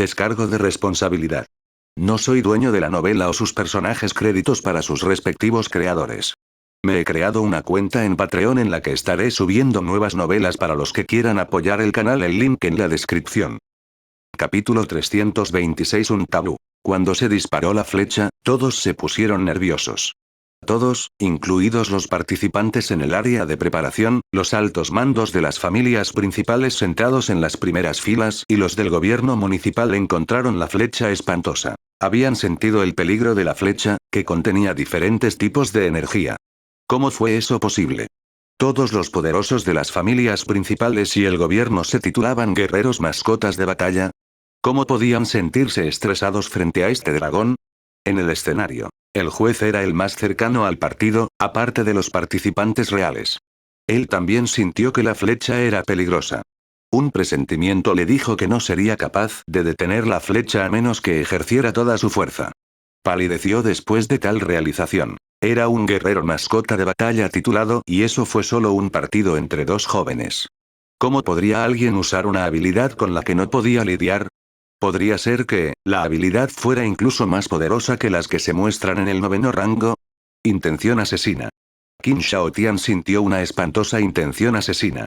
Descargo de responsabilidad. No soy dueño de la novela o sus personajes, créditos para sus respectivos creadores. Me he creado una cuenta en Patreon en la que estaré subiendo nuevas novelas para los que quieran apoyar el canal, el link en la descripción. Capítulo 326. Un tabú. Cuando se disparó la flecha, todos se pusieron nerviosos. Todos, incluidos los participantes en el área de preparación, los altos mandos de las familias principales sentados en las primeras filas y los del gobierno municipal, encontraron la flecha espantosa. Habían sentido el peligro de la flecha, que contenía diferentes tipos de energía. ¿Cómo fue eso posible? Todos los poderosos de las familias principales y el gobierno se titulaban guerreros mascotas de batalla. ¿Cómo podían sentirse estresados frente a este dragón? En el escenario, el juez era el más cercano al partido, aparte de los participantes reales. Él también sintió que la flecha era peligrosa. Un presentimiento le dijo que no sería capaz de detener la flecha a menos que ejerciera toda su fuerza. Palideció después de tal realización. Era un guerrero mascota de batalla titulado, y eso fue solo un partido entre dos jóvenes. ¿Cómo podría alguien usar una habilidad con la que no podía lidiar? ¿Podría ser que la habilidad fuera incluso más poderosa que las que se muestran en el 9º rango? Intención asesina. Qin Shaotian sintió una espantosa intención asesina.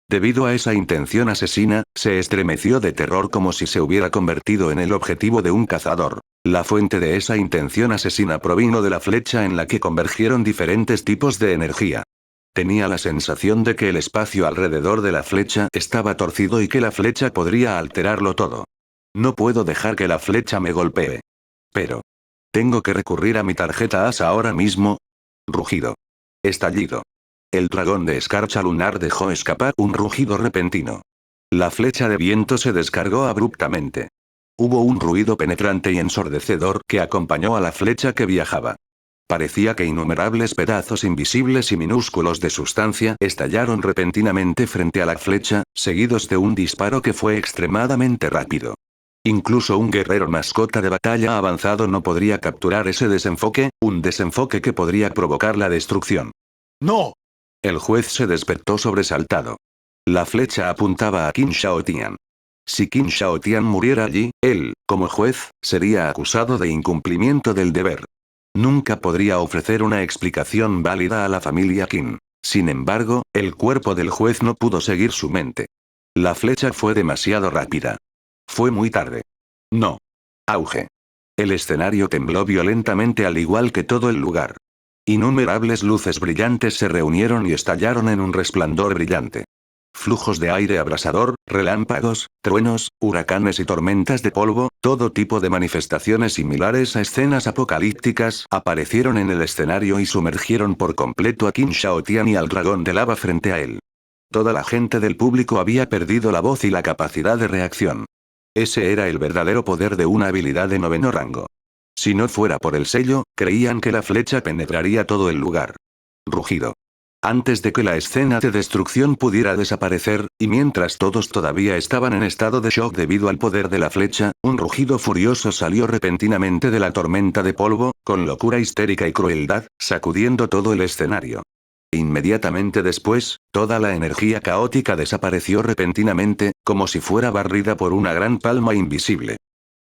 Debido a esa intención asesina, se estremeció de terror como si se hubiera convertido en el objetivo de un cazador. La fuente de esa intención asesina provino de la flecha en la que convergieron diferentes tipos de energía. Tenía la sensación de que el espacio alrededor de la flecha estaba torcido y que la flecha podría alterarlo todo. No puedo dejar que la flecha me golpee. Pero tengo que recurrir a mi tarjeta as ahora mismo. Rugido. Estallido. El dragón de escarcha lunar dejó escapar un rugido repentino. La flecha de viento se descargó abruptamente. Hubo un ruido penetrante y ensordecedor que acompañó a la flecha que viajaba. Parecía que innumerables pedazos invisibles y minúsculos de sustancia estallaron repentinamente frente a la flecha, seguidos de un disparo que fue extremadamente rápido. Incluso un guerrero mascota de batalla avanzado no podría capturar ese desenfoque, un desenfoque que podría provocar la destrucción. ¡No! El juez se despertó sobresaltado. La flecha apuntaba a Qin Shaotian. Si Qin Shaotian muriera allí, él, como juez, sería acusado de incumplimiento del deber. Nunca podría ofrecer una explicación válida a la familia Qin. Sin embargo, el cuerpo del juez no pudo seguir su mente. La flecha fue demasiado rápida. Fue muy tarde. No. Auge. El escenario tembló violentamente al igual que todo el lugar. Innumerables luces brillantes se reunieron y estallaron en un resplandor brillante. Flujos de aire abrasador, relámpagos, truenos, huracanes y tormentas de polvo, todo tipo de manifestaciones similares a escenas apocalípticas, aparecieron en el escenario y sumergieron por completo a Qin Shaotian y al dragón de lava frente a él. Toda la gente del público había perdido la voz y la capacidad de reacción. Ese era el verdadero poder de una habilidad de 9º rango. Si no fuera por el sello, creían que la flecha penetraría todo el lugar. Rugido. Antes de que la escena de destrucción pudiera desaparecer, y mientras todos todavía estaban en estado de shock debido al poder de la flecha, un rugido furioso salió repentinamente de la tormenta de polvo, con locura histérica y crueldad, sacudiendo todo el escenario. Inmediatamente después, toda la energía caótica desapareció repentinamente, como si fuera barrida por una gran palma invisible.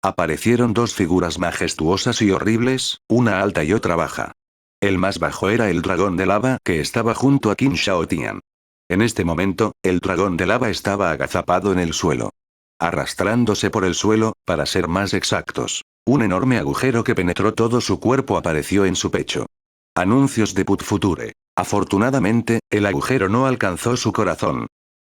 Aparecieron dos figuras majestuosas y horribles, una alta y otra baja. El más bajo era el dragón de lava que estaba junto a Qin Shaotian. En este momento, el dragón de lava estaba agazapado en el suelo. Arrastrándose por el suelo, para ser más exactos. Un enorme agujero que penetró todo su cuerpo apareció en su pecho. Anuncios de Put Future. Afortunadamente, el agujero no alcanzó su corazón.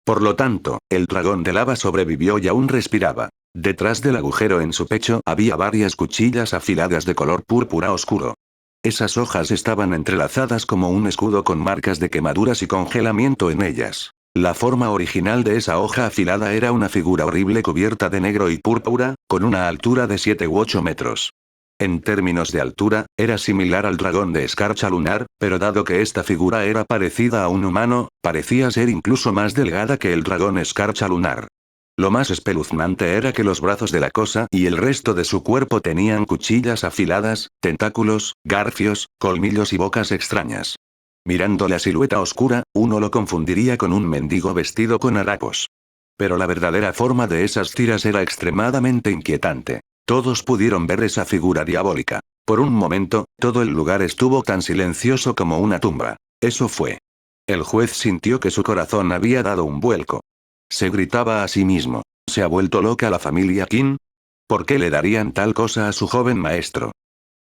Por lo tanto, el dragón de lava sobrevivió y aún respiraba. Detrás del agujero en su pecho había varias cuchillas afiladas de color púrpura oscuro. Esas hojas estaban entrelazadas como un escudo con marcas de quemaduras y congelamiento en ellas. La forma original de esa hoja afilada era una figura horrible cubierta de negro y púrpura, con una altura de 7 u 8 metros. En términos de altura, era similar al dragón de escarcha lunar, pero dado que esta figura era parecida a un humano, parecía ser incluso más delgada que el dragón escarcha lunar. Lo más espeluznante era que los brazos de la cosa y el resto de su cuerpo tenían cuchillas afiladas, tentáculos, garfios, colmillos y bocas extrañas. Mirando la silueta oscura, uno lo confundiría con un mendigo vestido con harapos. Pero la verdadera forma de esas tiras era extremadamente inquietante. Todos pudieron ver esa figura diabólica. Por un momento, todo el lugar estuvo tan silencioso como una tumba. Eso fue. El juez sintió que su corazón había dado un vuelco. Se gritaba a sí mismo. ¿Se ha vuelto loca la familia Qin? ¿Por qué le darían tal cosa a su joven maestro?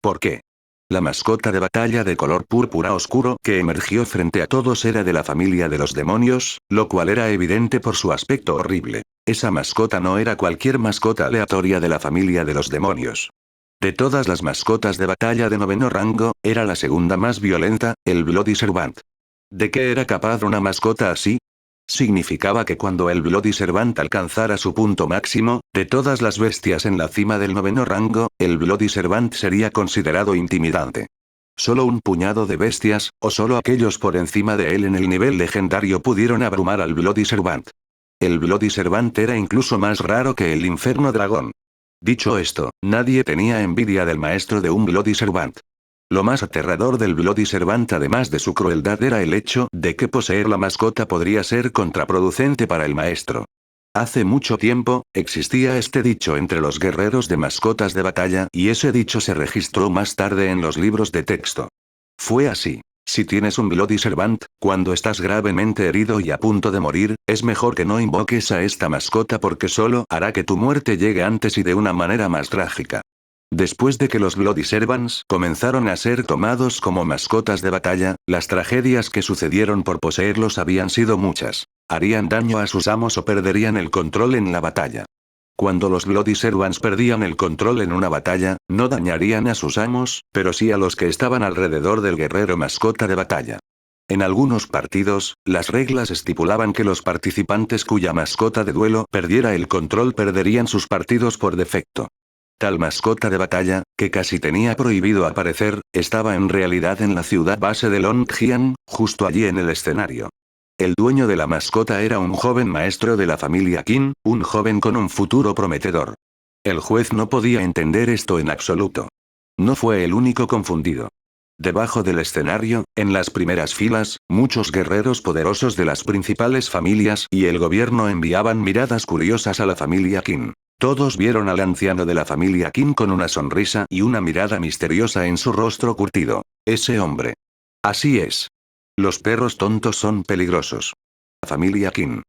¿Por qué? La mascota de batalla de color púrpura oscuro que emergió frente a todos era de la familia de los demonios, lo cual era evidente por su aspecto horrible. Esa mascota no era cualquier mascota aleatoria de la familia de los demonios. De todas las mascotas de batalla de noveno rango, era la segunda más violenta, el Bloody Servant. ¿De qué era capaz una mascota así? Significaba que cuando el Bloody Servant alcanzara su punto máximo, de todas las bestias en la cima del noveno rango, el Bloody Servant sería considerado intimidante. Solo un puñado de bestias, o solo aquellos por encima de él en el nivel legendario pudieron abrumar al Bloody Servant. El Bloody Servant era incluso más raro que el Inferno Dragón. Dicho esto, nadie tenía envidia del maestro de un Bloody Servant. Lo más aterrador del Bloody Servant, además de su crueldad, era el hecho de que poseer la mascota podría ser contraproducente para el maestro. Hace mucho tiempo, existía este dicho entre los guerreros de mascotas de batalla, y ese dicho se registró más tarde en los libros de texto. Fue así. Si tienes un Bloody Servant, cuando estás gravemente herido y a punto de morir, es mejor que no invoques a esta mascota porque solo hará que tu muerte llegue antes y de una manera más trágica. Después de que los Bloody Servants comenzaron a ser tomados como mascotas de batalla, las tragedias que sucedieron por poseerlos habían sido muchas. Harían daño a sus amos o perderían el control en la batalla. Cuando los Bloody Servants perdían el control en una batalla, no dañarían a sus amos, pero sí a los que estaban alrededor del guerrero mascota de batalla. En algunos partidos, las reglas estipulaban que los participantes cuya mascota de duelo perdiera el control perderían sus partidos por defecto. Tal mascota de batalla, que casi tenía prohibido aparecer, estaba en realidad en la ciudad base de Longjiang, justo allí en el escenario. El dueño de la mascota era un joven maestro de la familia Qin, un joven con un futuro prometedor. El juez no podía entender esto en absoluto. No fue el único confundido. Debajo del escenario, en las primeras filas, muchos guerreros poderosos de las principales familias y el gobierno enviaban miradas curiosas a la familia Qin. Todos vieron al anciano de la familia Qin con una sonrisa y una mirada misteriosa en su rostro curtido. Ese hombre. Así es. Los perros tontos son peligrosos. La familia Qin.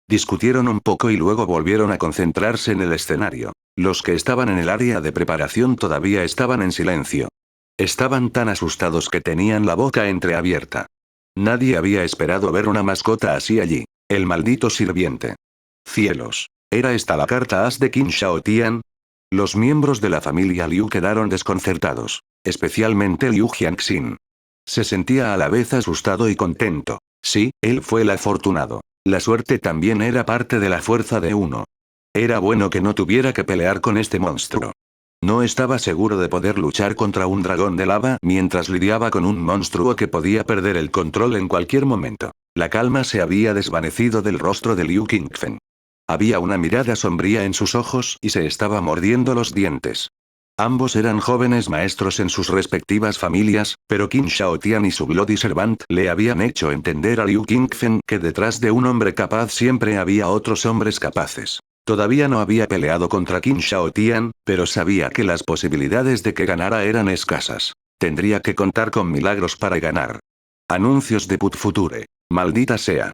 Discutieron un poco y luego volvieron a concentrarse en el escenario. Los que estaban en el área de preparación todavía estaban en silencio. Estaban tan asustados que tenían la boca entreabierta. Nadie había esperado ver una mascota así allí. El maldito sirviente. Cielos. ¿Era esta la carta as de Qin Shaotian? Los miembros de la familia Liu quedaron desconcertados. Especialmente Liu Jianxin. Se sentía a la vez asustado y contento. Sí, él fue el afortunado. La suerte también era parte de la fuerza de uno. Era bueno que no tuviera que pelear con este monstruo. No estaba seguro de poder luchar contra un dragón de lava mientras lidiaba con un monstruo que podía perder el control en cualquier momento. La calma se había desvanecido del rostro de Liu Qingfen. Había una mirada sombría en sus ojos y se estaba mordiendo los dientes. Ambos eran jóvenes maestros en sus respectivas familias, pero Qin Shaotian y su Bloody Servant le habían hecho entender a Liu Qingfen que detrás de un hombre capaz siempre había otros hombres capaces. Todavía no había peleado contra Qin Shaotian, pero sabía que las posibilidades de que ganara eran escasas. Tendría que contar con milagros para ganar. Anuncios de Put Future. Maldita sea.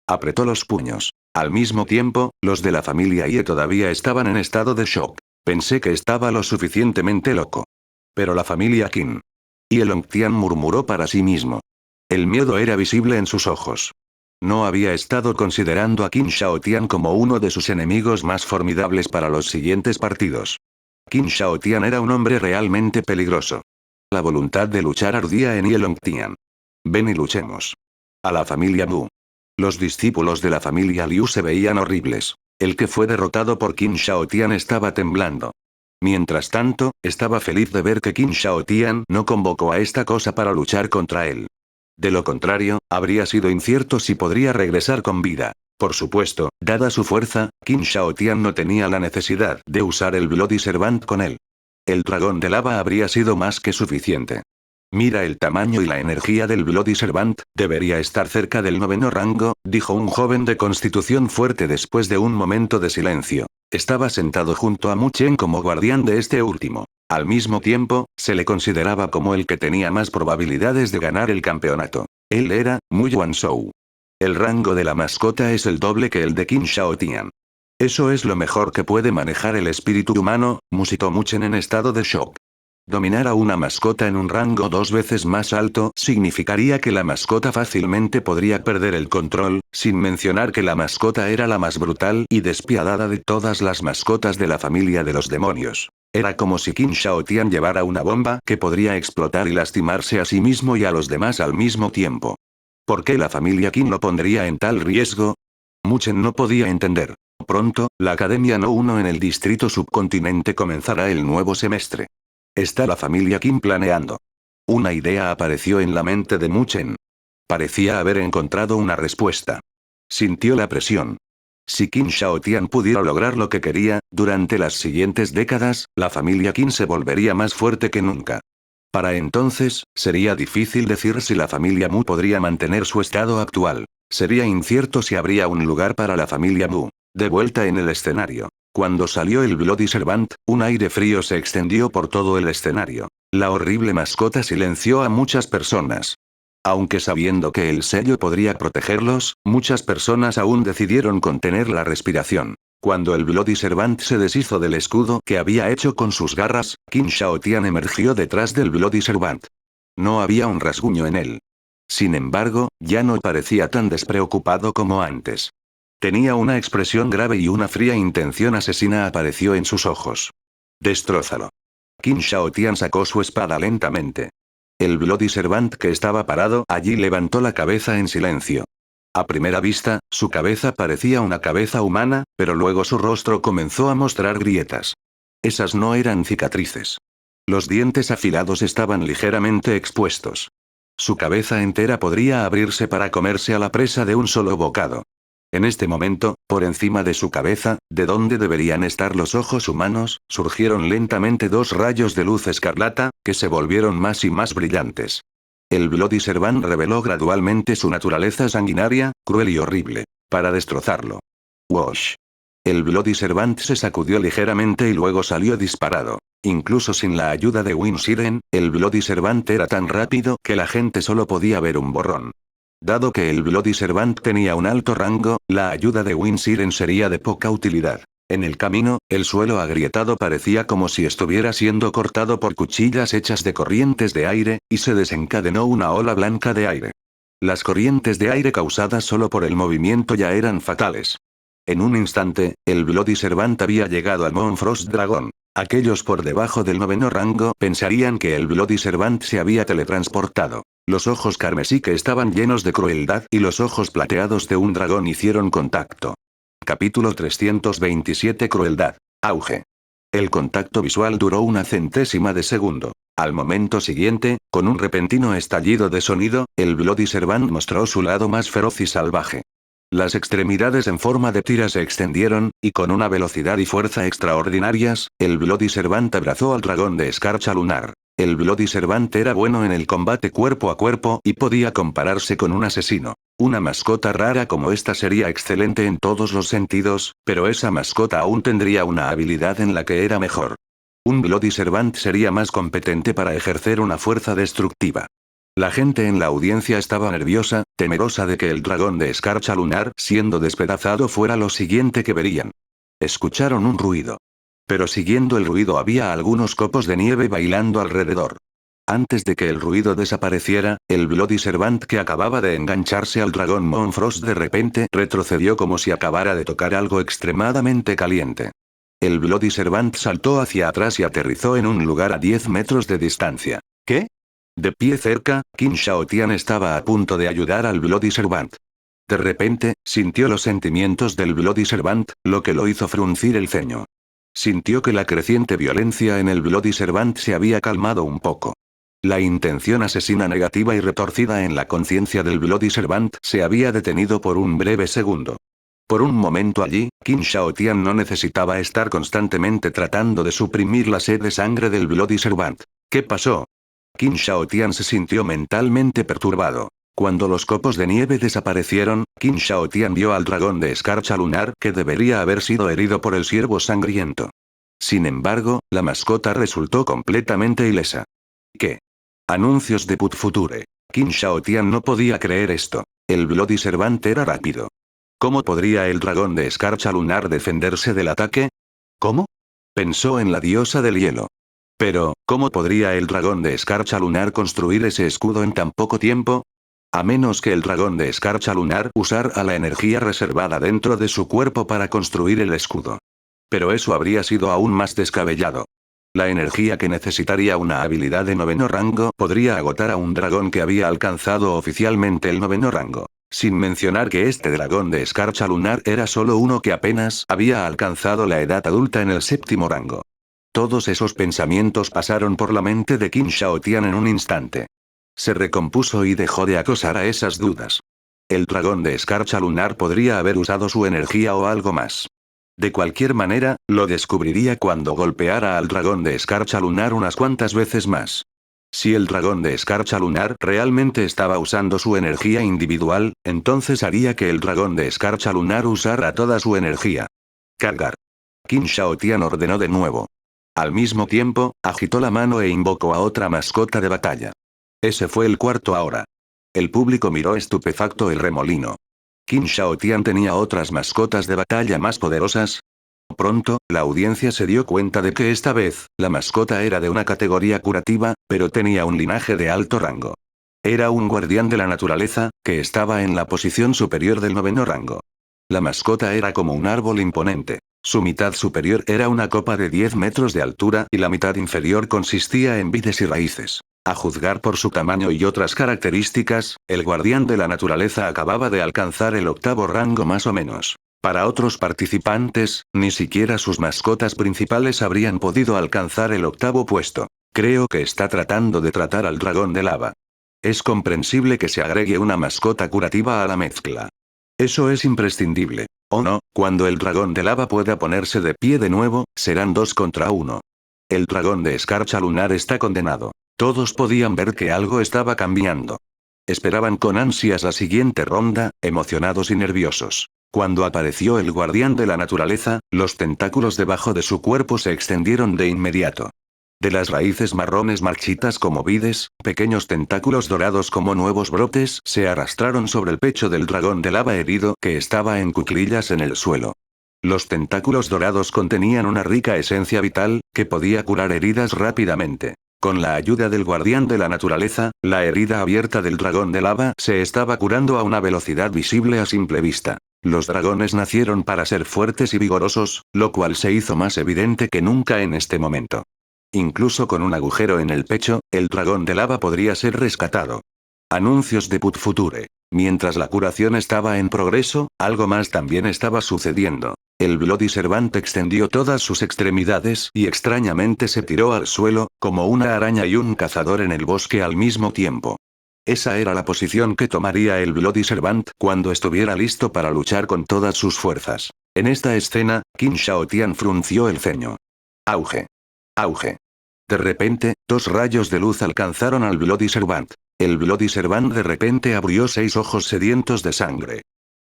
Apretó los puños. Al mismo tiempo, los de la familia Ye todavía estaban en estado de shock. Pensé que estaba lo suficientemente loco. Pero la familia Qin. Y el Longtian murmuró para sí mismo. El miedo era visible en sus ojos. No había estado considerando a Qin Shaotian como uno de sus enemigos más formidables para los siguientes partidos. Qin Shaotian era un hombre realmente peligroso. La voluntad de luchar ardía en Ye Longtian. Ven y luchemos. A la familia Mu. Los discípulos de la familia Liu se veían horribles. El que fue derrotado por Qin Shaotian estaba temblando. Mientras tanto, estaba feliz de ver que Qin Shaotian no convocó a esta cosa para luchar contra él. De lo contrario, habría sido incierto si podría regresar con vida. Por supuesto, dada su fuerza, Qin Shaotian no tenía la necesidad de usar el Bloody Servant con él. El dragón de lava habría sido más que suficiente. Mira el tamaño y la energía del Bloody Servant, debería estar cerca del 9º rango, dijo un joven de constitución fuerte después de un momento de silencio. Estaba sentado junto a Mu Chen como guardián de este último. Al mismo tiempo, se le consideraba como el que tenía más probabilidades de ganar el campeonato. Él era Mu Yuanzhou. El rango de la mascota es el doble que el de Qin Shaotian. Eso es lo mejor que puede manejar el espíritu humano, musitó Mu Chen en estado de shock. Dominar a una mascota en un rango 2 veces más alto significaría que la mascota fácilmente podría perder el control, sin mencionar que la mascota era la más brutal y despiadada de todas las mascotas de la familia de los demonios. Era como si Qin Shaotian llevara una bomba que podría explotar y lastimarse a sí mismo y a los demás al mismo tiempo. ¿Por qué la familia Qin lo pondría en tal riesgo? Mu Chen no podía entender. Pronto, la Academia No 1 en el distrito subcontinente comenzará el nuevo semestre. ¿Está la familia Qin planeando? Una idea apareció en la mente de Mu Chen. Parecía haber encontrado una respuesta. Sintió la presión. Si Qin Shaotian pudiera lograr lo que quería, durante las siguientes décadas, la familia Qin se volvería más fuerte que nunca. Para entonces, sería difícil decir si la familia Mu podría mantener su estado actual. Sería incierto si habría un lugar para la familia Mu. De vuelta en el escenario. Cuando salió el Bloody Servant, un aire frío se extendió por todo el escenario. La horrible mascota silenció a muchas personas. Aunque sabiendo que el sello podría protegerlos, muchas personas aún decidieron contener la respiración. Cuando el Bloody Servant se deshizo del escudo que había hecho con sus garras, Qin Shaotian emergió detrás del Bloody Servant. No había un rasguño en él. Sin embargo, ya no parecía tan despreocupado como antes. Tenía una expresión grave y una fría intención asesina apareció en sus ojos. Destrózalo. Qin Shaotian sacó su espada lentamente. El Bloody Servant que estaba parado allí levantó la cabeza en silencio. A primera vista, su cabeza parecía una cabeza humana, pero luego su rostro comenzó a mostrar grietas. Esas no eran cicatrices. Los dientes afilados estaban ligeramente expuestos. Su cabeza entera podría abrirse para comerse a la presa de un solo bocado. En este momento, por encima de su cabeza, de donde deberían estar los ojos humanos, surgieron lentamente 2 rayos de luz escarlata, que se volvieron más y más brillantes. El Bloody Servant reveló gradualmente su naturaleza sanguinaria, cruel y horrible. Para destrozarlo. Wash. El Bloody Servant se sacudió ligeramente y luego salió disparado. Incluso sin la ayuda de Wind Siren, el Bloody Servant era tan rápido que la gente solo podía ver un borrón. Dado que el Bloody Servant tenía un alto rango, la ayuda de Wind Siren sería de poca utilidad. En el camino, el suelo agrietado parecía como si estuviera siendo cortado por cuchillas hechas de corrientes de aire, y se desencadenó una ola blanca de aire. Las corrientes de aire causadas solo por el movimiento ya eran fatales. En un instante, el Bloody Servant había llegado al Mount Frost Dragon. Aquellos por debajo del 9º rango pensarían que el Bloody Servant se había teletransportado. Los ojos carmesí que estaban llenos de crueldad y los ojos plateados de un dragón hicieron contacto. Capítulo 327 Crueldad. Auge. El contacto visual duró una centésima de segundo. Al momento siguiente, con un repentino estallido de sonido, el Bloody Servant mostró su lado más feroz y salvaje. Las extremidades en forma de tira se extendieron, y con una velocidad y fuerza extraordinarias, el Bloody Servant abrazó al dragón de escarcha lunar. El Bloody Servant era bueno en el combate cuerpo a cuerpo y podía compararse con un asesino. Una mascota rara como esta sería excelente en todos los sentidos, pero esa mascota aún tendría una habilidad en la que era mejor. Un Bloody Servant sería más competente para ejercer una fuerza destructiva. La gente en la audiencia estaba nerviosa, temerosa de que el dragón de escarcha lunar siendo despedazado fuera lo siguiente que verían. Escucharon un ruido. Pero siguiendo el ruido había algunos copos de nieve bailando alrededor. Antes de que el ruido desapareciera, el Bloody Servant que acababa de engancharse al dragón Mount Frost de repente retrocedió como si acabara de tocar algo extremadamente caliente. El Bloody Servant saltó hacia atrás y aterrizó en un lugar a 10 metros de distancia. ¿Qué? De pie cerca, Qin Shaotian estaba a punto de ayudar al Bloody Servant. De repente, sintió los sentimientos del Bloody Servant, lo que lo hizo fruncir el ceño. Sintió que la creciente violencia en el Bloody Servant se había calmado un poco. La intención asesina negativa y retorcida en la conciencia del Bloody Servant se había detenido por un breve segundo. Por un momento allí, Qin Shaotian no necesitaba estar constantemente tratando de suprimir la sed de sangre del Bloody Servant. ¿Qué pasó? Qin Shaotian se sintió mentalmente perturbado. Cuando los copos de nieve desaparecieron, Qin Shaotian vio al dragón de escarcha lunar que debería haber sido herido por el ciervo sangriento. Sin embargo, la mascota resultó completamente ilesa. ¿Qué? Anuncios de Put Future. Qin Shaotian no podía creer esto. El Bloody Servant era rápido. ¿Cómo podría el dragón de escarcha lunar defenderse del ataque? ¿Cómo? Pensó en la diosa del hielo. Pero, ¿cómo podría el dragón de escarcha lunar construir ese escudo en tan poco tiempo? A menos que el dragón de escarcha lunar usara la energía reservada dentro de su cuerpo para construir el escudo. Pero eso habría sido aún más descabellado. La energía que necesitaría una habilidad de 9º rango podría agotar a un dragón que había alcanzado oficialmente el 9º rango. Sin mencionar que este dragón de escarcha lunar era solo uno que apenas había alcanzado la edad adulta en el 7º rango. Todos esos pensamientos pasaron por la mente de Qin Shaotian en un instante. Se recompuso y dejó de acosar a esas dudas. El dragón de escarcha lunar podría haber usado su energía o algo más. De cualquier manera, lo descubriría cuando golpeara al dragón de escarcha lunar unas cuantas veces más. Si el dragón de escarcha lunar realmente estaba usando su energía individual, entonces haría que el dragón de escarcha lunar usara toda su energía. Cargar. Qin Shaotian ordenó de nuevo. Al mismo tiempo, agitó la mano e invocó a otra mascota de batalla. Ese fue el cuarto ahora. El público miró estupefacto el remolino. ¿Qin Shaotian tenía otras mascotas de batalla más poderosas? Pronto, la audiencia se dio cuenta de que esta vez, la mascota era de una categoría curativa, pero tenía un linaje de alto rango. Era un guardián de la naturaleza, que estaba en la posición superior del 9º rango. La mascota era como un árbol imponente. Su mitad superior era una copa de 10 metros de altura y la mitad inferior consistía en vides y raíces. A juzgar por su tamaño y otras características, el guardián de la naturaleza acababa de alcanzar el 8º rango más o menos. Para otros participantes, ni siquiera sus mascotas principales habrían podido alcanzar el 8º puesto. Creo que está tratando de tratar al dragón de lava. Es comprensible que se agregue una mascota curativa a la mezcla. Eso es imprescindible. O no, cuando el dragón de lava pueda ponerse de pie de nuevo, serán 2 contra 1. El dragón de escarcha lunar está condenado. Todos podían ver que algo estaba cambiando. Esperaban con ansias la siguiente ronda, emocionados y nerviosos. Cuando apareció el guardián de la naturaleza, los tentáculos debajo de su cuerpo se extendieron de inmediato. De las raíces marrones marchitas como vides, pequeños tentáculos dorados como nuevos brotes se arrastraron sobre el pecho del dragón de lava herido que estaba en cuclillas en el suelo. Los tentáculos dorados contenían una rica esencia vital, que podía curar heridas rápidamente. Con la ayuda del guardián de la naturaleza, la herida abierta del dragón de lava se estaba curando a una velocidad visible a simple vista. Los dragones nacieron para ser fuertes y vigorosos, lo cual se hizo más evidente que nunca en este momento. Incluso con un agujero en el pecho, el dragón de lava podría ser rescatado. Anuncios de Put Future. Mientras la curación estaba en progreso, algo más también estaba sucediendo. El Bloody Servant extendió todas sus extremidades y extrañamente se tiró al suelo, como una araña y un cazador en el bosque al mismo tiempo. Esa era la posición que tomaría el Bloody Servant cuando estuviera listo para luchar con todas sus fuerzas. En esta escena, Qin Shaotian frunció el ceño. Auge. Auge. De repente, 2 rayos de luz alcanzaron al Bloody Servant. El Bloody Servant de repente abrió 6 ojos sedientos de sangre.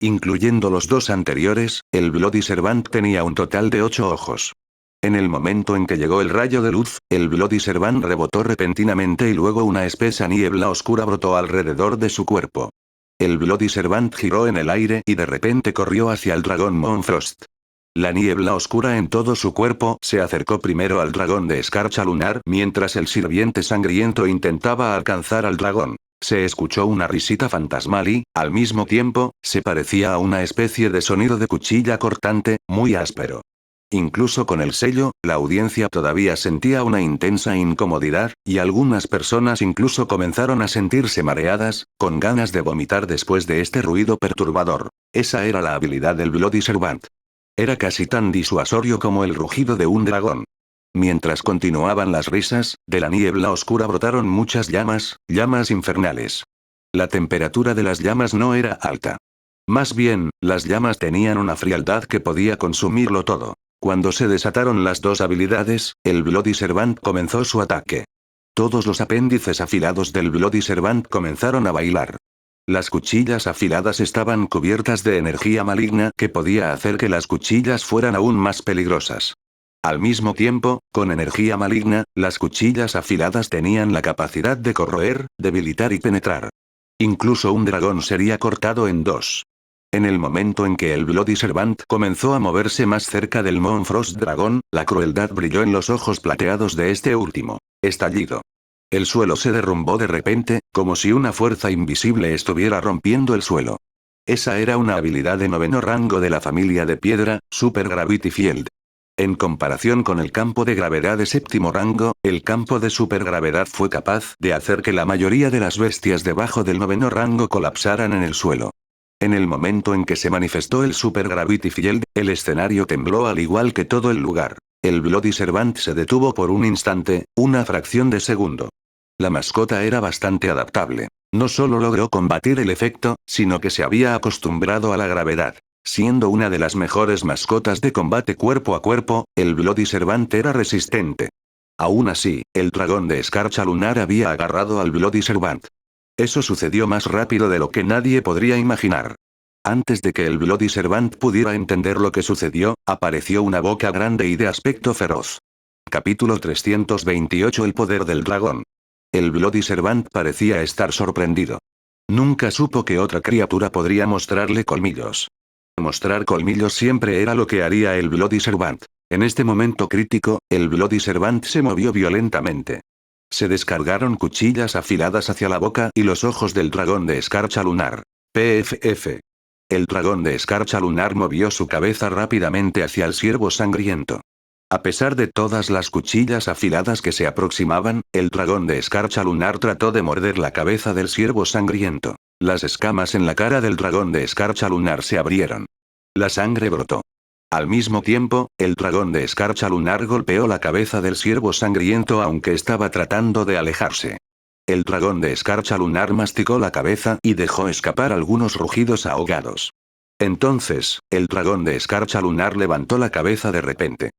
Incluyendo los 2 anteriores, el Bloody Servant tenía un total de 8 ojos. En el momento en que llegó el rayo de luz, el Bloody Servant rebotó repentinamente y luego una espesa niebla oscura brotó alrededor de su cuerpo. El Bloody Servant giró en el aire y de repente corrió hacia el dragón Moonfrost. La niebla oscura en todo su cuerpo se acercó primero al dragón de escarcha lunar mientras el sirviente sangriento intentaba alcanzar al dragón. Se escuchó una risita fantasmal y, al mismo tiempo, se parecía a una especie de sonido de cuchilla cortante, muy áspero. Incluso con el sello, la audiencia todavía sentía una intensa incomodidad, y algunas personas incluso comenzaron a sentirse mareadas, con ganas de vomitar después de este ruido perturbador. Esa era la habilidad del Bloody Servant. Era casi tan disuasorio como el rugido de un dragón. Mientras continuaban las risas, de la niebla oscura brotaron muchas llamas, llamas infernales. La temperatura de las llamas no era alta. Más bien, las llamas tenían una frialdad que podía consumirlo todo. Cuando se desataron las 2 habilidades, el Bloody Servant comenzó su ataque. Todos los apéndices afilados del Bloody Servant comenzaron a bailar. Las cuchillas afiladas estaban cubiertas de energía maligna que podía hacer que las cuchillas fueran aún más peligrosas. Al mismo tiempo, con energía maligna, las cuchillas afiladas tenían la capacidad de corroer, debilitar y penetrar. Incluso un dragón sería cortado en dos. En el momento en que el Bloody Servant comenzó a moverse más cerca del Moonfrost Dragón, la crueldad brilló en los ojos plateados de este último. Estallido. El suelo se derrumbó de repente, como si una fuerza invisible estuviera rompiendo el suelo. Esa era una habilidad de 9º rango de la familia de piedra, Super Gravity Field. En comparación con el campo de gravedad de 7º rango, el campo de supergravedad fue capaz de hacer que la mayoría de las bestias debajo del 9º rango colapsaran en el suelo. En el momento en que se manifestó el Super Gravity Field, el escenario tembló al igual que todo el lugar. El Bloody Servant se detuvo por un instante, una fracción de segundo. La mascota era bastante adaptable. No solo logró combatir el efecto, sino que se había acostumbrado a la gravedad. Siendo una de las mejores mascotas de combate cuerpo a cuerpo, el Bloody Servant era resistente. Aún así, el dragón de escarcha lunar había agarrado al Bloody Servant. Eso sucedió más rápido de lo que nadie podría imaginar. Antes de que el Bloody Servant pudiera entender lo que sucedió, apareció una boca grande y de aspecto feroz. Capítulo 328. El poder del dragón. El Bloody Servant parecía estar sorprendido. Nunca supo que otra criatura podría mostrarle colmillos. Mostrar colmillos siempre era lo que haría el Bloody Servant. En este momento crítico, el Bloody Servant se movió violentamente. Se descargaron cuchillas afiladas hacia la boca y los ojos del dragón de escarcha lunar. PFF. El dragón de escarcha lunar movió su cabeza rápidamente hacia el ciervo sangriento. A pesar de todas las cuchillas afiladas que se aproximaban, el dragón de escarcha lunar trató de morder la cabeza del ciervo sangriento. Las escamas en la cara del dragón de escarcha lunar se abrieron. La sangre brotó. Al mismo tiempo, el dragón de escarcha lunar golpeó la cabeza del ciervo sangriento aunque estaba tratando de alejarse. El dragón de escarcha lunar masticó la cabeza y dejó escapar algunos rugidos ahogados. Entonces, el dragón de escarcha lunar levantó la cabeza de repente.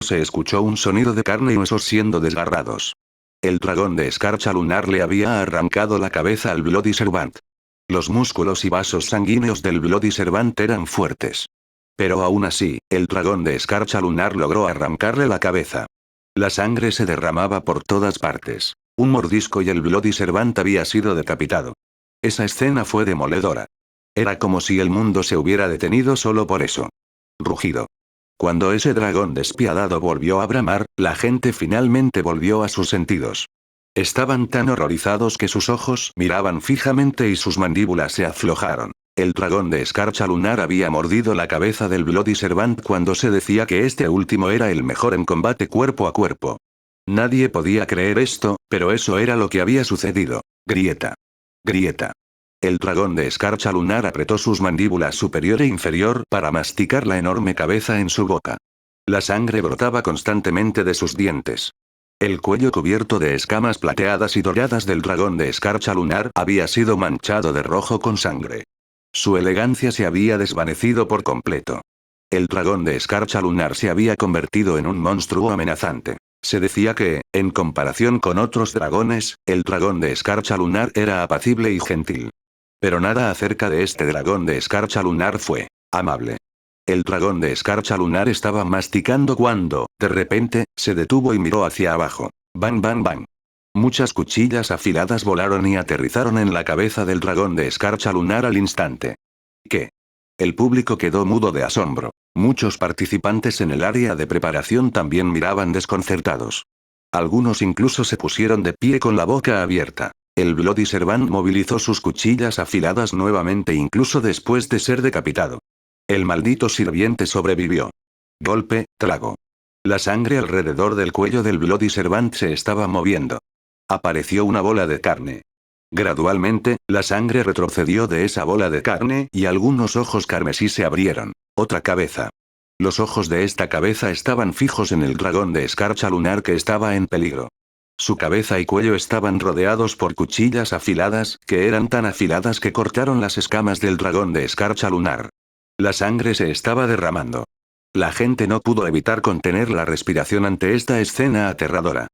Se escuchó un sonido de carne y huesos siendo desgarrados. El dragón de escarcha lunar le había arrancado la cabeza al Bloody Servant. Los músculos y vasos sanguíneos del Bloody Servant eran fuertes. Pero aún así, el dragón de escarcha lunar logró arrancarle la cabeza. La sangre se derramaba por todas partes. Un mordisco y el Bloody Servant había sido decapitado. Esa escena fue demoledora. Era como si el mundo se hubiera detenido solo por eso. Rugido. Cuando ese dragón despiadado volvió a bramar, la gente finalmente volvió a sus sentidos. Estaban tan horrorizados que sus ojos miraban fijamente y sus mandíbulas se aflojaron. El dragón de escarcha lunar había mordido la cabeza del Bloody Servant cuando se decía que este último era el mejor en combate cuerpo a cuerpo. Nadie podía creer esto, pero eso era lo que había sucedido. Grieta. Grieta. El dragón de escarcha lunar apretó sus mandíbulas superior e inferior para masticar la enorme cabeza en su boca. La sangre brotaba constantemente de sus dientes. El cuello cubierto de escamas plateadas y doradas del dragón de escarcha lunar había sido manchado de rojo con sangre. Su elegancia se había desvanecido por completo. El dragón de escarcha lunar se había convertido en un monstruo amenazante. Se decía que, en comparación con otros dragones, el dragón de escarcha lunar era apacible y gentil. Pero nada acerca de este dragón de escarcha lunar fue amable. El dragón de escarcha lunar estaba masticando cuando, de repente, se detuvo y miró hacia abajo. Bang bang bang. Muchas cuchillas afiladas volaron y aterrizaron en la cabeza del dragón de escarcha lunar al instante. ¿Qué? El público quedó mudo de asombro. Muchos participantes en el área de preparación también miraban desconcertados. Algunos incluso se pusieron de pie con la boca abierta. El Bloody Servant movilizó sus cuchillas afiladas nuevamente incluso después de ser decapitado. El maldito sirviente sobrevivió. Golpe, trago. La sangre alrededor del cuello del Bloody Servant se estaba moviendo. Apareció una bola de carne. Gradualmente, la sangre retrocedió de esa bola de carne y algunos ojos carmesí se abrieron. Otra cabeza. Los ojos de esta cabeza estaban fijos en el dragón de escarcha lunar que estaba en peligro. Su cabeza y cuello estaban rodeados por cuchillas afiladas, que eran tan afiladas que cortaron las escamas del dragón de escarcha lunar. La sangre se estaba derramando. La gente no pudo evitar contener la respiración ante esta escena aterradora.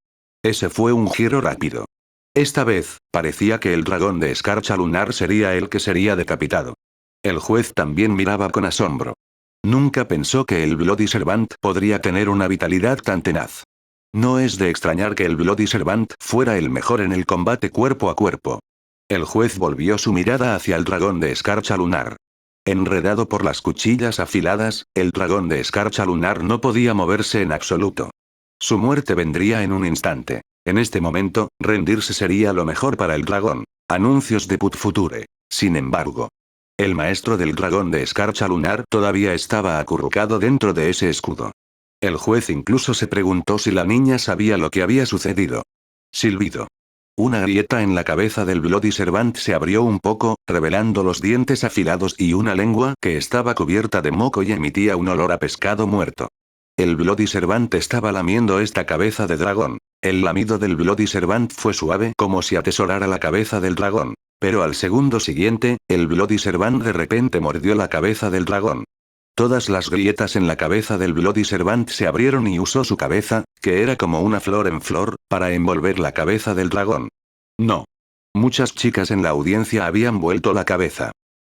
Ese fue un giro rápido. Esta vez, parecía que el dragón de escarcha lunar sería el que sería decapitado. El juez también miraba con asombro. Nunca pensó que el Bloody Servant podría tener una vitalidad tan tenaz. No es de extrañar que el Bloody Servant fuera el mejor en el combate cuerpo a cuerpo. El juez volvió su mirada hacia el dragón de escarcha lunar. Enredado por las cuchillas afiladas, el dragón de escarcha lunar no podía moverse en absoluto. Su muerte vendría en un instante. En este momento, rendirse sería lo mejor para el dragón. Anuncios de Put Future. Sin embargo, el maestro del dragón de escarcha lunar todavía estaba acurrucado dentro de ese escudo. El juez incluso se preguntó si la niña sabía lo que había sucedido. Silbido. Una grieta en la cabeza del Bloody Servant se abrió un poco, revelando los dientes afilados y una lengua que estaba cubierta de moco y emitía un olor a pescado muerto. El Bloody Servant estaba lamiendo esta cabeza de dragón. El lamido del Bloody Servant fue suave como si atesorara la cabeza del dragón. Pero al segundo siguiente, el Bloody Servant de repente mordió la cabeza del dragón. Todas las grietas en la cabeza del Bloody Servant se abrieron y usó su cabeza, que era como una flor en flor, para envolver la cabeza del dragón. No. Muchas chicas en la audiencia habían vuelto la cabeza.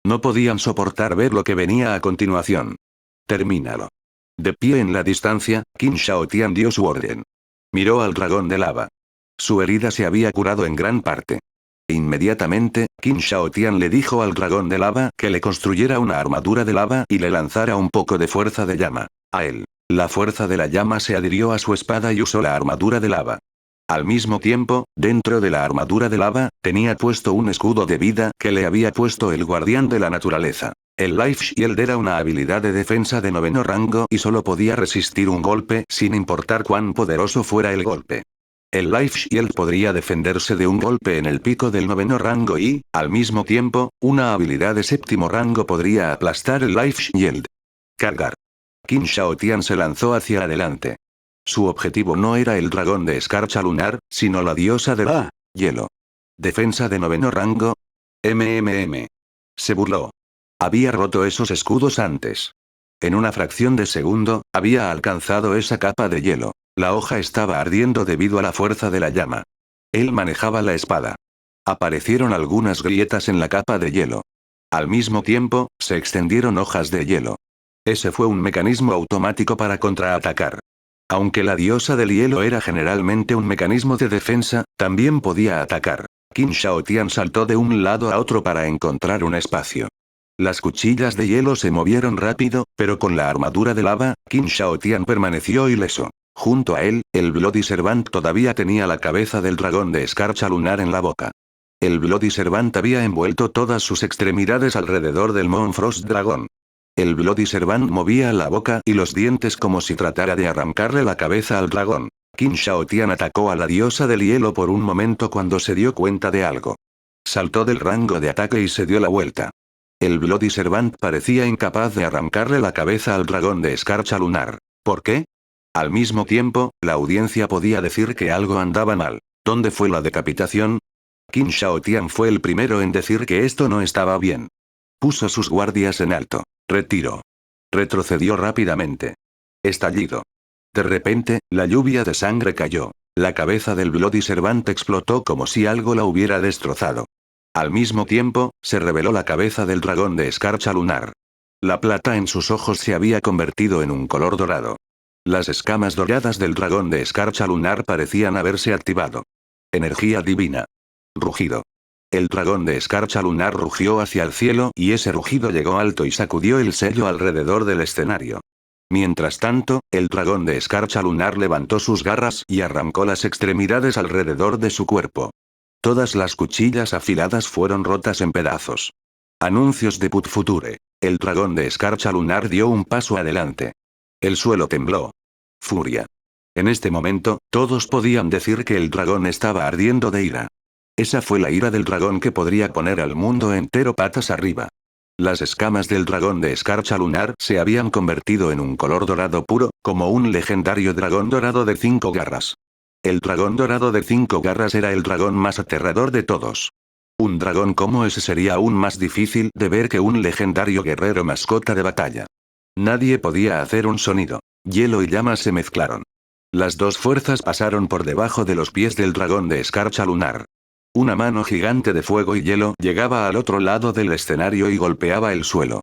No podían soportar ver lo que venía a continuación. Termínalo. De pie en la distancia, Qin Shaotian dio su orden. Miró al dragón de lava. Su herida se había curado en gran parte. Inmediatamente, Qin Shaotian le dijo al dragón de lava que le construyera una armadura de lava y le lanzara un poco de fuerza de llama. A él. La fuerza de la llama se adhirió a su espada y usó la armadura de lava. Al mismo tiempo, dentro de la armadura de lava, tenía puesto un escudo de vida que le había puesto el guardián de la naturaleza. El Life Shield era una habilidad de defensa de 9º rango y solo podía resistir un golpe sin importar cuán poderoso fuera el golpe. El Life Shield podría defenderse de un golpe en el pico del 9º rango y, al mismo tiempo, una habilidad de 7º rango podría aplastar el Life Shield. Cargar. Qin Shaotian se lanzó hacia adelante. Su objetivo no era el dragón de escarcha lunar, sino la diosa de hielo. Defensa de 9º rango. Se burló. Había roto esos escudos antes. En una fracción de segundo, había alcanzado esa capa de hielo. La hoja estaba ardiendo debido a la fuerza de la llama. Él manejaba la espada. Aparecieron algunas grietas en la capa de hielo. Al mismo tiempo, se extendieron hojas de hielo. Ese fue un mecanismo automático para contraatacar. Aunque la diosa del hielo era generalmente un mecanismo de defensa, también podía atacar. Qin Shaotian saltó de un lado a otro para encontrar un espacio. Las cuchillas de hielo se movieron rápido, pero con la armadura de lava, Qin Shaotian permaneció ileso. Junto a él, el Bloody Servant todavía tenía la cabeza del dragón de escarcha lunar en la boca. El Bloody Servant había envuelto todas sus extremidades alrededor del Moonfrost Dragón. El Bloody Servant movía la boca y los dientes como si tratara de arrancarle la cabeza al dragón. Qin Shaotian atacó a la diosa del hielo por un momento cuando se dio cuenta de algo. Saltó del rango de ataque y se dio la vuelta. El Bloody Servant parecía incapaz de arrancarle la cabeza al dragón de escarcha lunar. ¿Por qué? Al mismo tiempo, la audiencia podía decir que algo andaba mal. ¿Dónde fue la decapitación? Qin Shaotian fue el primero en decir que esto no estaba bien. Puso sus guardias en alto. Retiro. Retrocedió rápidamente. Estallido. De repente, la lluvia de sangre cayó. La cabeza del Bloody Servant explotó como si algo la hubiera destrozado. Al mismo tiempo, se reveló la cabeza del dragón de escarcha lunar. La plata en sus ojos se había convertido en un color dorado. Las escamas doradas del dragón de escarcha lunar parecían haberse activado. Energía divina. Rugido. El dragón de escarcha lunar rugió hacia el cielo y ese rugido llegó alto y sacudió el sello alrededor del escenario. Mientras tanto, el dragón de escarcha lunar levantó sus garras y arrancó las extremidades alrededor de su cuerpo. Todas las cuchillas afiladas fueron rotas en pedazos. Anuncios de Put Future. El dragón de escarcha lunar dio un paso adelante. El suelo tembló. Furia. En este momento, todos podían decir que el dragón estaba ardiendo de ira. Esa fue la ira del dragón que podría poner al mundo entero patas arriba. Las escamas del dragón de escarcha lunar se habían convertido en un color dorado puro, como un legendario dragón dorado de 5 garras. El dragón dorado de 5 garras era el dragón más aterrador de todos. Un dragón como ese sería aún más difícil de ver que un legendario guerrero mascota de batalla. Nadie podía hacer un sonido. Hielo y llamas se mezclaron. Las dos fuerzas pasaron por debajo de los pies del dragón de escarcha lunar. Una mano gigante de fuego y hielo llegaba al otro lado del escenario y golpeaba el suelo.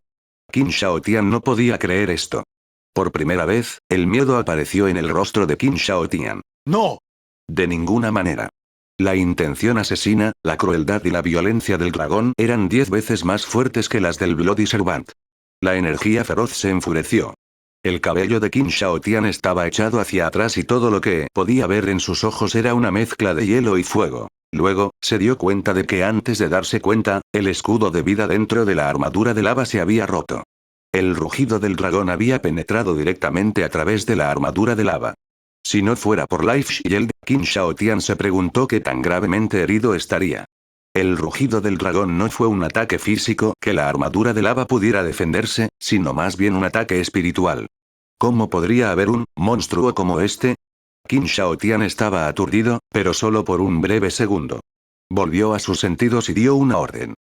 Qin Shaotian no podía creer esto. Por primera vez, el miedo apareció en el rostro de Qin Shaotian. ¡No! De ninguna manera. La intención asesina, la crueldad y la violencia del dragón eran 10 veces más fuertes que las del Bloody Servant. La energía feroz se enfureció. El cabello de Qin Shaotian estaba echado hacia atrás y todo lo que podía ver en sus ojos era una mezcla de hielo y fuego. Luego, se dio cuenta de que antes de darse cuenta, el escudo de vida dentro de la armadura de lava se había roto. El rugido del dragón había penetrado directamente a través de la armadura de lava. Si no fuera por Life Shield, Qin Shaotian se preguntó qué tan gravemente herido estaría. El rugido del dragón no fue un ataque físico que la armadura de lava pudiera defenderse, sino más bien un ataque espiritual. ¿Cómo podría haber un monstruo como este? Qin Shaotian estaba aturdido, pero solo por un breve segundo. Volvió a sus sentidos y dio una orden.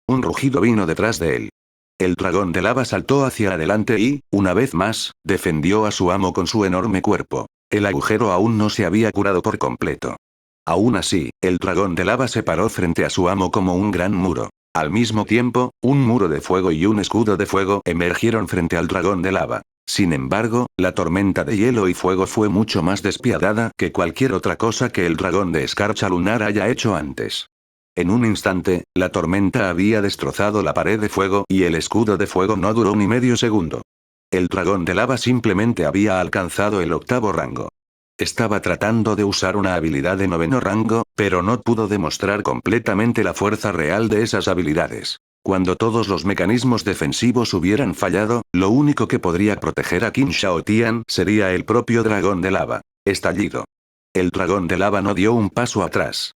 Un rugido vino detrás de él. El dragón de lava saltó hacia adelante y, una vez más, defendió a su amo con su enorme cuerpo. El agujero aún no se había curado por completo. Aún así, el dragón de lava se paró frente a su amo como un gran muro. Al mismo tiempo, un muro de fuego y un escudo de fuego emergieron frente al dragón de lava. Sin embargo, la tormenta de hielo y fuego fue mucho más despiadada que cualquier otra cosa que el dragón de escarcha lunar haya hecho antes. En un instante, la tormenta había destrozado la pared de fuego y el escudo de fuego no duró ni medio segundo. El dragón de lava simplemente había alcanzado el 8º rango. Estaba tratando de usar una habilidad de 9º rango, pero no pudo demostrar completamente la fuerza real de esas habilidades. Cuando todos los mecanismos defensivos hubieran fallado, lo único que podría proteger a Qin Shaotian sería el propio dragón de lava. Estallido. El dragón de lava no dio un paso atrás.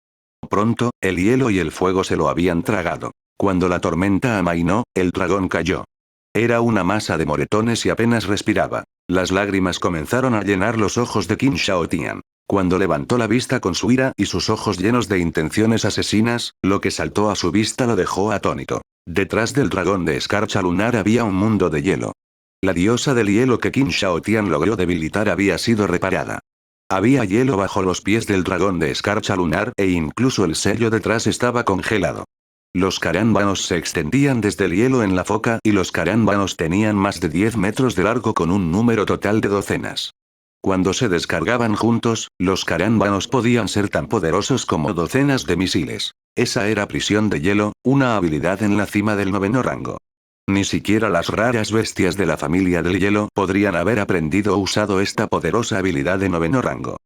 Pronto, el hielo y el fuego se lo habían tragado. Cuando la tormenta amainó, el dragón cayó. Era una masa de moretones y apenas respiraba. Las lágrimas comenzaron a llenar los ojos de Qin Shaotian. Cuando levantó la vista con su ira y sus ojos llenos de intenciones asesinas, lo que saltó a su vista lo dejó atónito. Detrás del dragón de escarcha lunar había un mundo de hielo. La diosa del hielo que Qin Shaotian logró debilitar había sido reparada. Había hielo bajo los pies del dragón de escarcha lunar e incluso el sello detrás estaba congelado. Los carámbanos se extendían desde el hielo en la foca y los carámbanos tenían más de 10 metros de largo con un número total de docenas. Cuando se descargaban juntos, los carámbanos podían ser tan poderosos como docenas de misiles. Esa era prisión de hielo, una habilidad en la cima del 9º rango. Ni siquiera las raras bestias de la familia del hielo podrían haber aprendido o usado esta poderosa habilidad de 9º rango.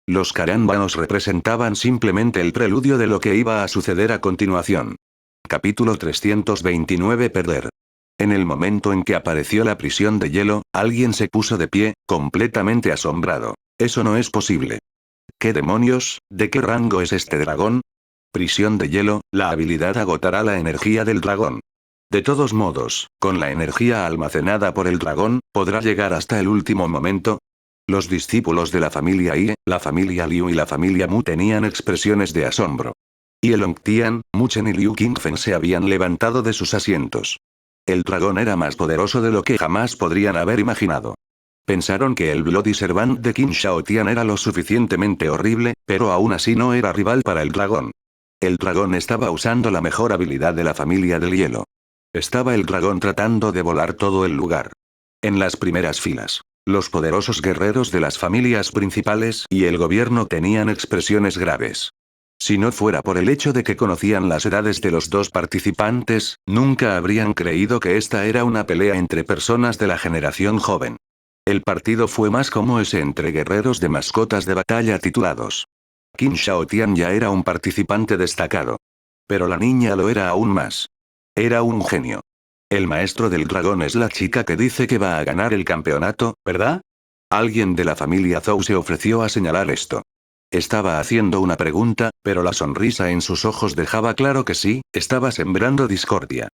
Los carámbanos representaban simplemente el preludio de lo que iba a suceder a continuación. Capítulo 329 Perder. En el momento en que apareció la prisión de hielo, alguien se puso de pie, completamente asombrado. Eso no es posible. ¿Qué demonios? ¿De qué rango es este dragón? Prisión de hielo, la habilidad agotará la energía del dragón. De todos modos, con la energía almacenada por el dragón, ¿podrá llegar hasta el último momento? Los discípulos de la familia Ie, la familia Liu y la familia Mu tenían expresiones de asombro. Yelongtian, Mu Chen y Liu Qingfen se habían levantado de sus asientos. El dragón era más poderoso de lo que jamás podrían haber imaginado. Pensaron que el Bloody Servant de Qin Shaotian era lo suficientemente horrible, pero aún así no era rival para el dragón. El dragón estaba usando la mejor habilidad de la familia del hielo. Estaba el dragón tratando de volar todo el lugar. En las primeras filas, los poderosos guerreros de las familias principales y el gobierno tenían expresiones graves. Si no fuera por el hecho de que conocían las edades de los dos participantes, nunca habrían creído que esta era una pelea entre personas de la generación joven. El partido fue más como ese entre guerreros de mascotas de batalla titulados. Qin Shaotian ya era un participante destacado. Pero la niña lo era aún más. Era un genio. El maestro del dragón es la chica que dice que va a ganar el campeonato, ¿verdad? Alguien de la familia Zhou se ofreció a señalar esto. Estaba haciendo una pregunta, pero la sonrisa en sus ojos dejaba claro que sí, estaba sembrando discordia.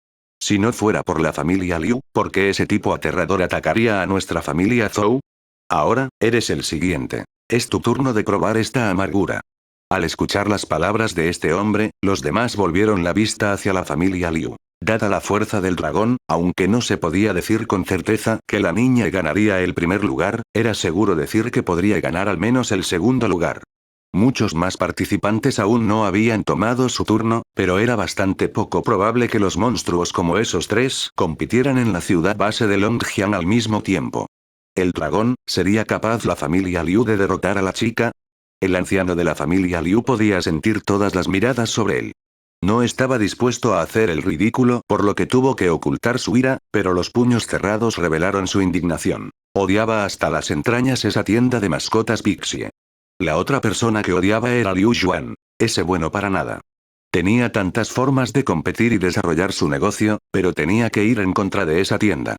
Si no fuera por la familia Liu, ¿por qué ese tipo aterrador atacaría a nuestra familia Zhou? Ahora, eres el siguiente. Es tu turno de probar esta amargura. Al escuchar las palabras de este hombre, los demás volvieron la vista hacia la familia Liu. Dada la fuerza del dragón, aunque no se podía decir con certeza que la niña ganaría el primer lugar, era seguro decir que podría ganar al menos el segundo lugar. Muchos más participantes aún no habían tomado su turno, pero era bastante poco probable que los monstruos como esos tres compitieran en la ciudad base de Longjiang al mismo tiempo. ¿El dragón, sería capaz la familia Liu de derrotar a la chica? El anciano de la familia Liu podía sentir todas las miradas sobre él. No estaba dispuesto a hacer el ridículo, por lo que tuvo que ocultar su ira, pero los puños cerrados revelaron su indignación. Odiaba hasta las entrañas esa tienda de mascotas Pixie. La otra persona que odiaba era Liu Yuan. Ese bueno para nada. Tenía tantas formas de competir y desarrollar su negocio, pero tenía que ir en contra de esa tienda.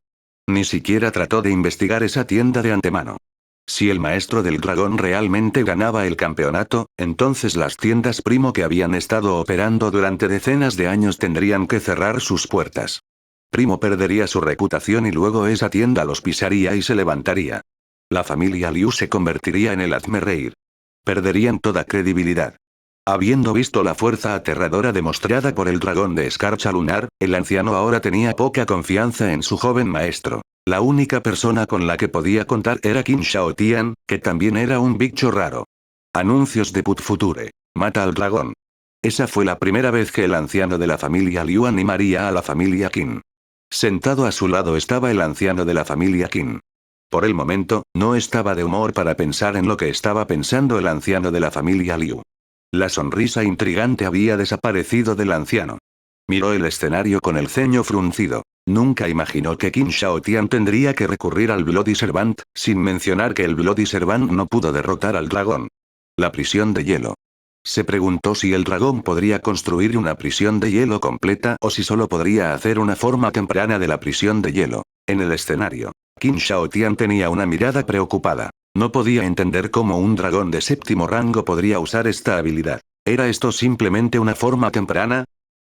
Ni siquiera trató de investigar esa tienda de antemano. Si el maestro del dragón realmente ganaba el campeonato, entonces las tiendas primo que habían estado operando durante decenas de años tendrían que cerrar sus puertas. Primo perdería su reputación y luego esa tienda los pisaría y se levantaría. La familia Liu se convertiría en el hazmerreír. Perderían toda credibilidad. Habiendo visto la fuerza aterradora demostrada por el dragón de escarcha lunar, el anciano ahora tenía poca confianza en su joven maestro. La única persona con la que podía contar era Qin Shaotian, que también era un bicho raro. Anuncios de Put Future. Mata al dragón. Esa fue la primera vez que el anciano de la familia Liu animaría a la familia Qin. Sentado a su lado estaba el anciano de la familia Qin. Por el momento, no estaba de humor para pensar en lo que estaba pensando el anciano de la familia Liu. La sonrisa intrigante había desaparecido del anciano. Miró el escenario con el ceño fruncido. Nunca imaginó que Qin Shaotian tendría que recurrir al Bloody Servant, sin mencionar que el Bloody Servant no pudo derrotar al dragón. La prisión de hielo. Se preguntó si el dragón podría construir una prisión de hielo completa o si solo podría hacer una forma temprana de la prisión de hielo. En el escenario, Qin Shaotian tenía una mirada preocupada. No podía entender cómo un dragón de séptimo rango podría usar esta habilidad. ¿Era esto simplemente una forma temprana?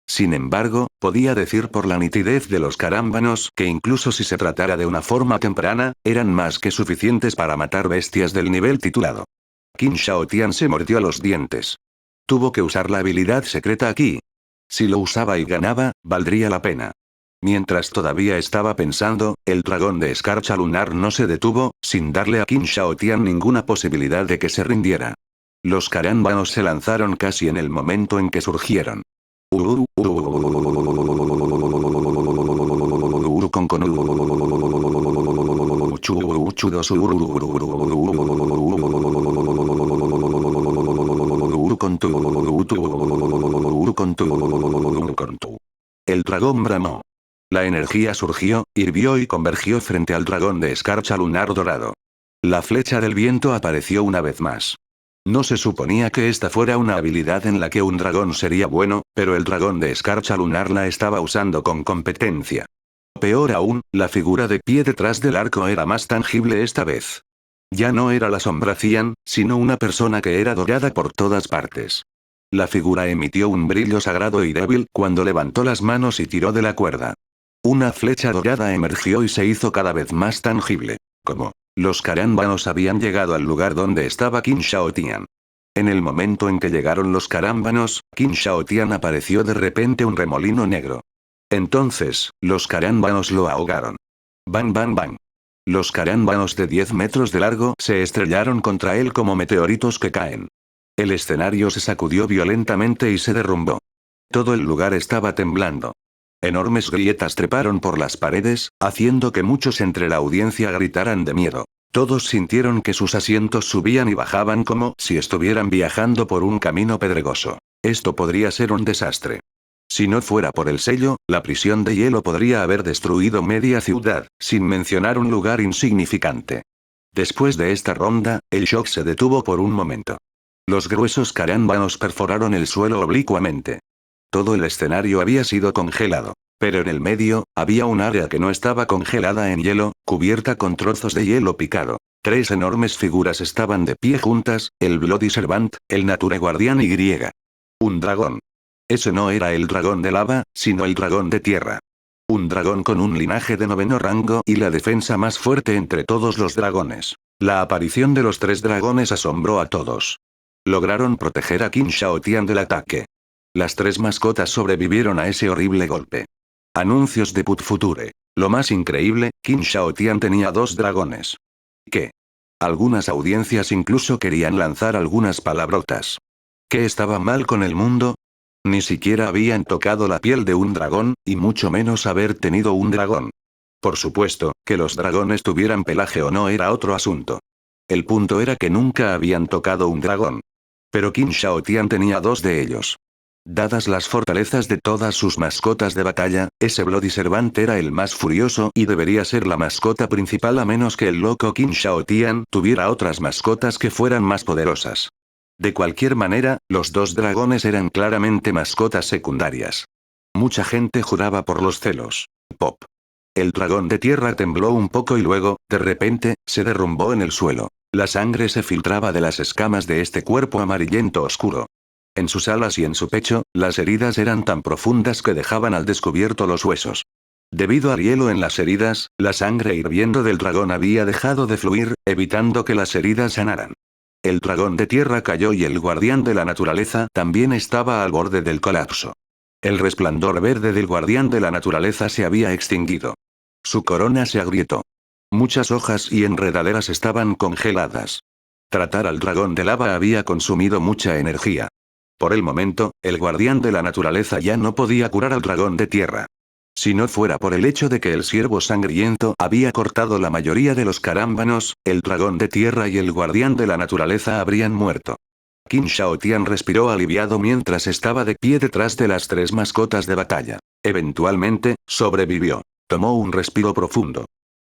Sin embargo, podía decir por la nitidez de los carámbanos que incluso si se tratara de una forma temprana, eran más que suficientes para matar bestias del nivel titulado. Qin Shaotian se mordió los dientes. Tuvo que usar la habilidad secreta aquí. Si lo usaba y ganaba, valdría la pena. Mientras todavía estaba pensando, el dragón de escarcha lunar no se detuvo, sin darle a Qin Shaotian ninguna posibilidad de que se rindiera. Los carámbanos se lanzaron casi en el momento en que surgieron. El dragón bramó. La energía surgió, hirvió y convergió frente al dragón de escarcha lunar dorado. La flecha del viento apareció una vez más. No se suponía que esta fuera una habilidad en la que un dragón sería bueno, pero el dragón de escarcha lunar la estaba usando con competencia. Peor aún, la figura de pie detrás del arco era más tangible esta vez. Ya no era la sombra Cian, sino una persona que era dorada por todas partes. La figura emitió un brillo sagrado y débil cuando levantó las manos y tiró de la cuerda. Una flecha dorada emergió y se hizo cada vez más tangible. ¿Cómo? Los carámbanos habían llegado al lugar donde estaba Qin Shaotian. En el momento en que llegaron los carámbanos, Qin Shaotian apareció de repente un remolino negro. Entonces, los carámbanos lo ahogaron. Bang bang bang. Los carámbanos de 10 metros de largo se estrellaron contra él como meteoritos que caen. El escenario se sacudió violentamente y se derrumbó. Todo el lugar estaba temblando. Enormes grietas treparon por las paredes, haciendo que muchos entre la audiencia gritaran de miedo. Todos sintieron que sus asientos subían y bajaban como si estuvieran viajando por un camino pedregoso. Esto podría ser un desastre. Si no fuera por el sello, la prisión de hielo podría haber destruido media ciudad, sin mencionar un lugar insignificante. Después de esta ronda, el shock se detuvo por un momento. Los gruesos carámbanos perforaron el suelo oblicuamente. Todo el escenario había sido congelado. Pero en el medio, había un área que no estaba congelada en hielo, cubierta con trozos de hielo picado. Tres enormes figuras estaban de pie juntas, el Bloody Servant, el Nature Guardián y griega. Un dragón. Ese no era el dragón de lava, sino el dragón de tierra. Un dragón con un linaje de 9º rango y la defensa más fuerte entre todos los dragones. La aparición de los tres dragones asombró a todos. Lograron proteger a Qin Shaotian del ataque. Las tres mascotas sobrevivieron a ese horrible golpe. Anuncios de Put Future. Lo más increíble, Qin Shaotian tenía 2 dragones. ¿Qué? Algunas audiencias incluso querían lanzar algunas palabrotas. ¿Qué estaba mal con el mundo? Ni siquiera habían tocado la piel de un dragón, y mucho menos haber tenido un dragón. Por supuesto, que los dragones tuvieran pelaje o no era otro asunto. El punto era que nunca habían tocado un dragón. Pero Qin Shaotian tenía 2 de ellos. Dadas las fortalezas de todas sus mascotas de batalla, ese Bloody Servant era el más furioso y debería ser la mascota principal a menos que el loco Qin Shaotian tuviera otras mascotas que fueran más poderosas. De cualquier manera, los 2 dragones eran claramente mascotas secundarias. Mucha gente juraba por los celos. Pop. El dragón de tierra tembló un poco y luego, de repente, se derrumbó en el suelo. La sangre se filtraba de las escamas de este cuerpo amarillento oscuro. En sus alas y en su pecho, las heridas eran tan profundas que dejaban al descubierto los huesos. Debido al hielo en las heridas, la sangre hirviendo del dragón había dejado de fluir, evitando que las heridas sanaran. El dragón de tierra cayó y el guardián de la naturaleza también estaba al borde del colapso. El resplandor verde del guardián de la naturaleza se había extinguido. Su corona se agrietó. Muchas hojas y enredaderas estaban congeladas. Tratar al dragón de lava había consumido mucha energía. Por el momento, el guardián de la naturaleza ya no podía curar al dragón de tierra. Si no fuera por el hecho de que el ciervo sangriento había cortado la mayoría de los carámbanos, el dragón de tierra y el guardián de la naturaleza habrían muerto. Qin Shaotian respiró aliviado mientras estaba de pie detrás de las 3 mascotas de batalla. Eventualmente, sobrevivió. Tomó un respiro profundo.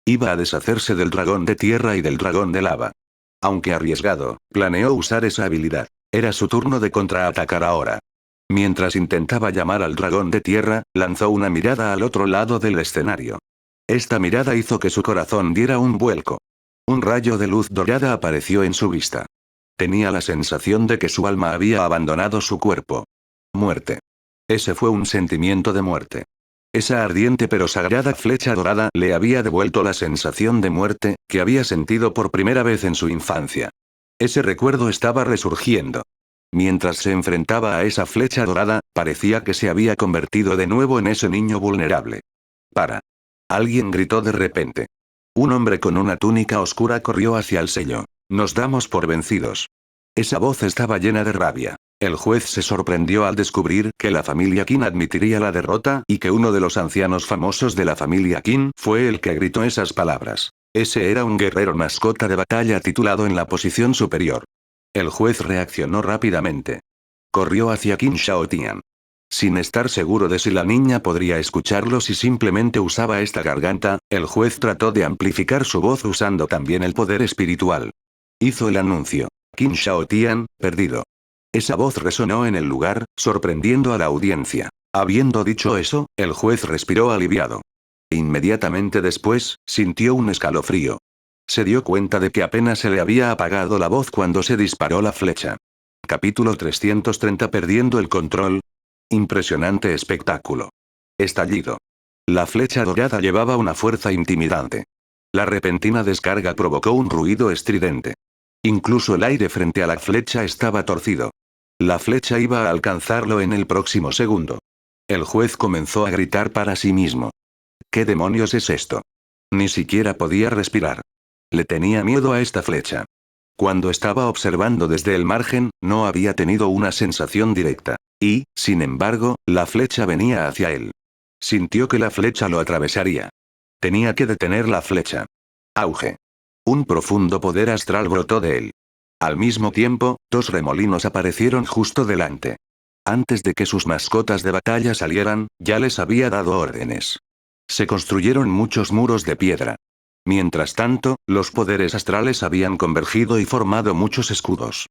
Iba a deshacerse del dragón de tierra y del dragón de lava. Aunque arriesgado, planeó usar esa habilidad. Era su turno de contraatacar ahora. Mientras intentaba llamar al dragón de tierra, lanzó una mirada al otro lado del escenario. Esta mirada hizo que su corazón diera un vuelco. Un rayo de luz dorada apareció en su vista. Tenía la sensación de que su alma había abandonado su cuerpo. Muerte. Ese fue un sentimiento de muerte. Esa ardiente pero sagrada flecha dorada le había devuelto la sensación de muerte, que había sentido por primera vez en su infancia. Ese recuerdo estaba resurgiendo. Mientras se enfrentaba a esa flecha dorada, parecía que se había convertido de nuevo en ese niño vulnerable. ¡Para! Alguien gritó de repente. Un hombre con una túnica oscura corrió hacia el sello. Nos damos por vencidos. Esa voz estaba llena de rabia. El juez se sorprendió al descubrir que la familia Qin admitiría la derrota y que uno de los ancianos famosos de la familia Qin fue el que gritó esas palabras. Ese era un guerrero mascota de batalla titulado en la posición superior. El juez reaccionó rápidamente. Corrió hacia Qin Shaotian. Sin estar seguro de si la niña podría escucharlo si simplemente usaba esta garganta, el juez trató de amplificar su voz usando también el poder espiritual. Hizo el anuncio. Qin Shaotian, perdido. Esa voz resonó en el lugar, sorprendiendo a la audiencia. Habiendo dicho eso, el juez respiró aliviado. Inmediatamente después, sintió un escalofrío. Se dio cuenta de que apenas se le había apagado la voz cuando se disparó la flecha. Capítulo 330 Perdiendo el control. Impresionante espectáculo. Estallido. La flecha dorada llevaba una fuerza intimidante. La repentina descarga provocó un ruido estridente. Incluso el aire frente a la flecha estaba torcido. La flecha iba a alcanzarlo en el próximo segundo. El juez comenzó a gritar para sí mismo. ¿Qué demonios es esto? Ni siquiera podía respirar. Le tenía miedo a esta flecha. Cuando estaba observando desde el margen, no había tenido una sensación directa. Y, sin embargo, la flecha venía hacia él. Sintió que la flecha lo atravesaría. Tenía que detener la flecha. Auge. Un profundo poder astral brotó de él. Al mismo tiempo, 2 remolinos aparecieron justo delante. Antes de que sus mascotas de batalla salieran, ya les había dado órdenes. Se construyeron muchos muros de piedra. Mientras tanto, los poderes astrales habían convergido y formado muchos escudos.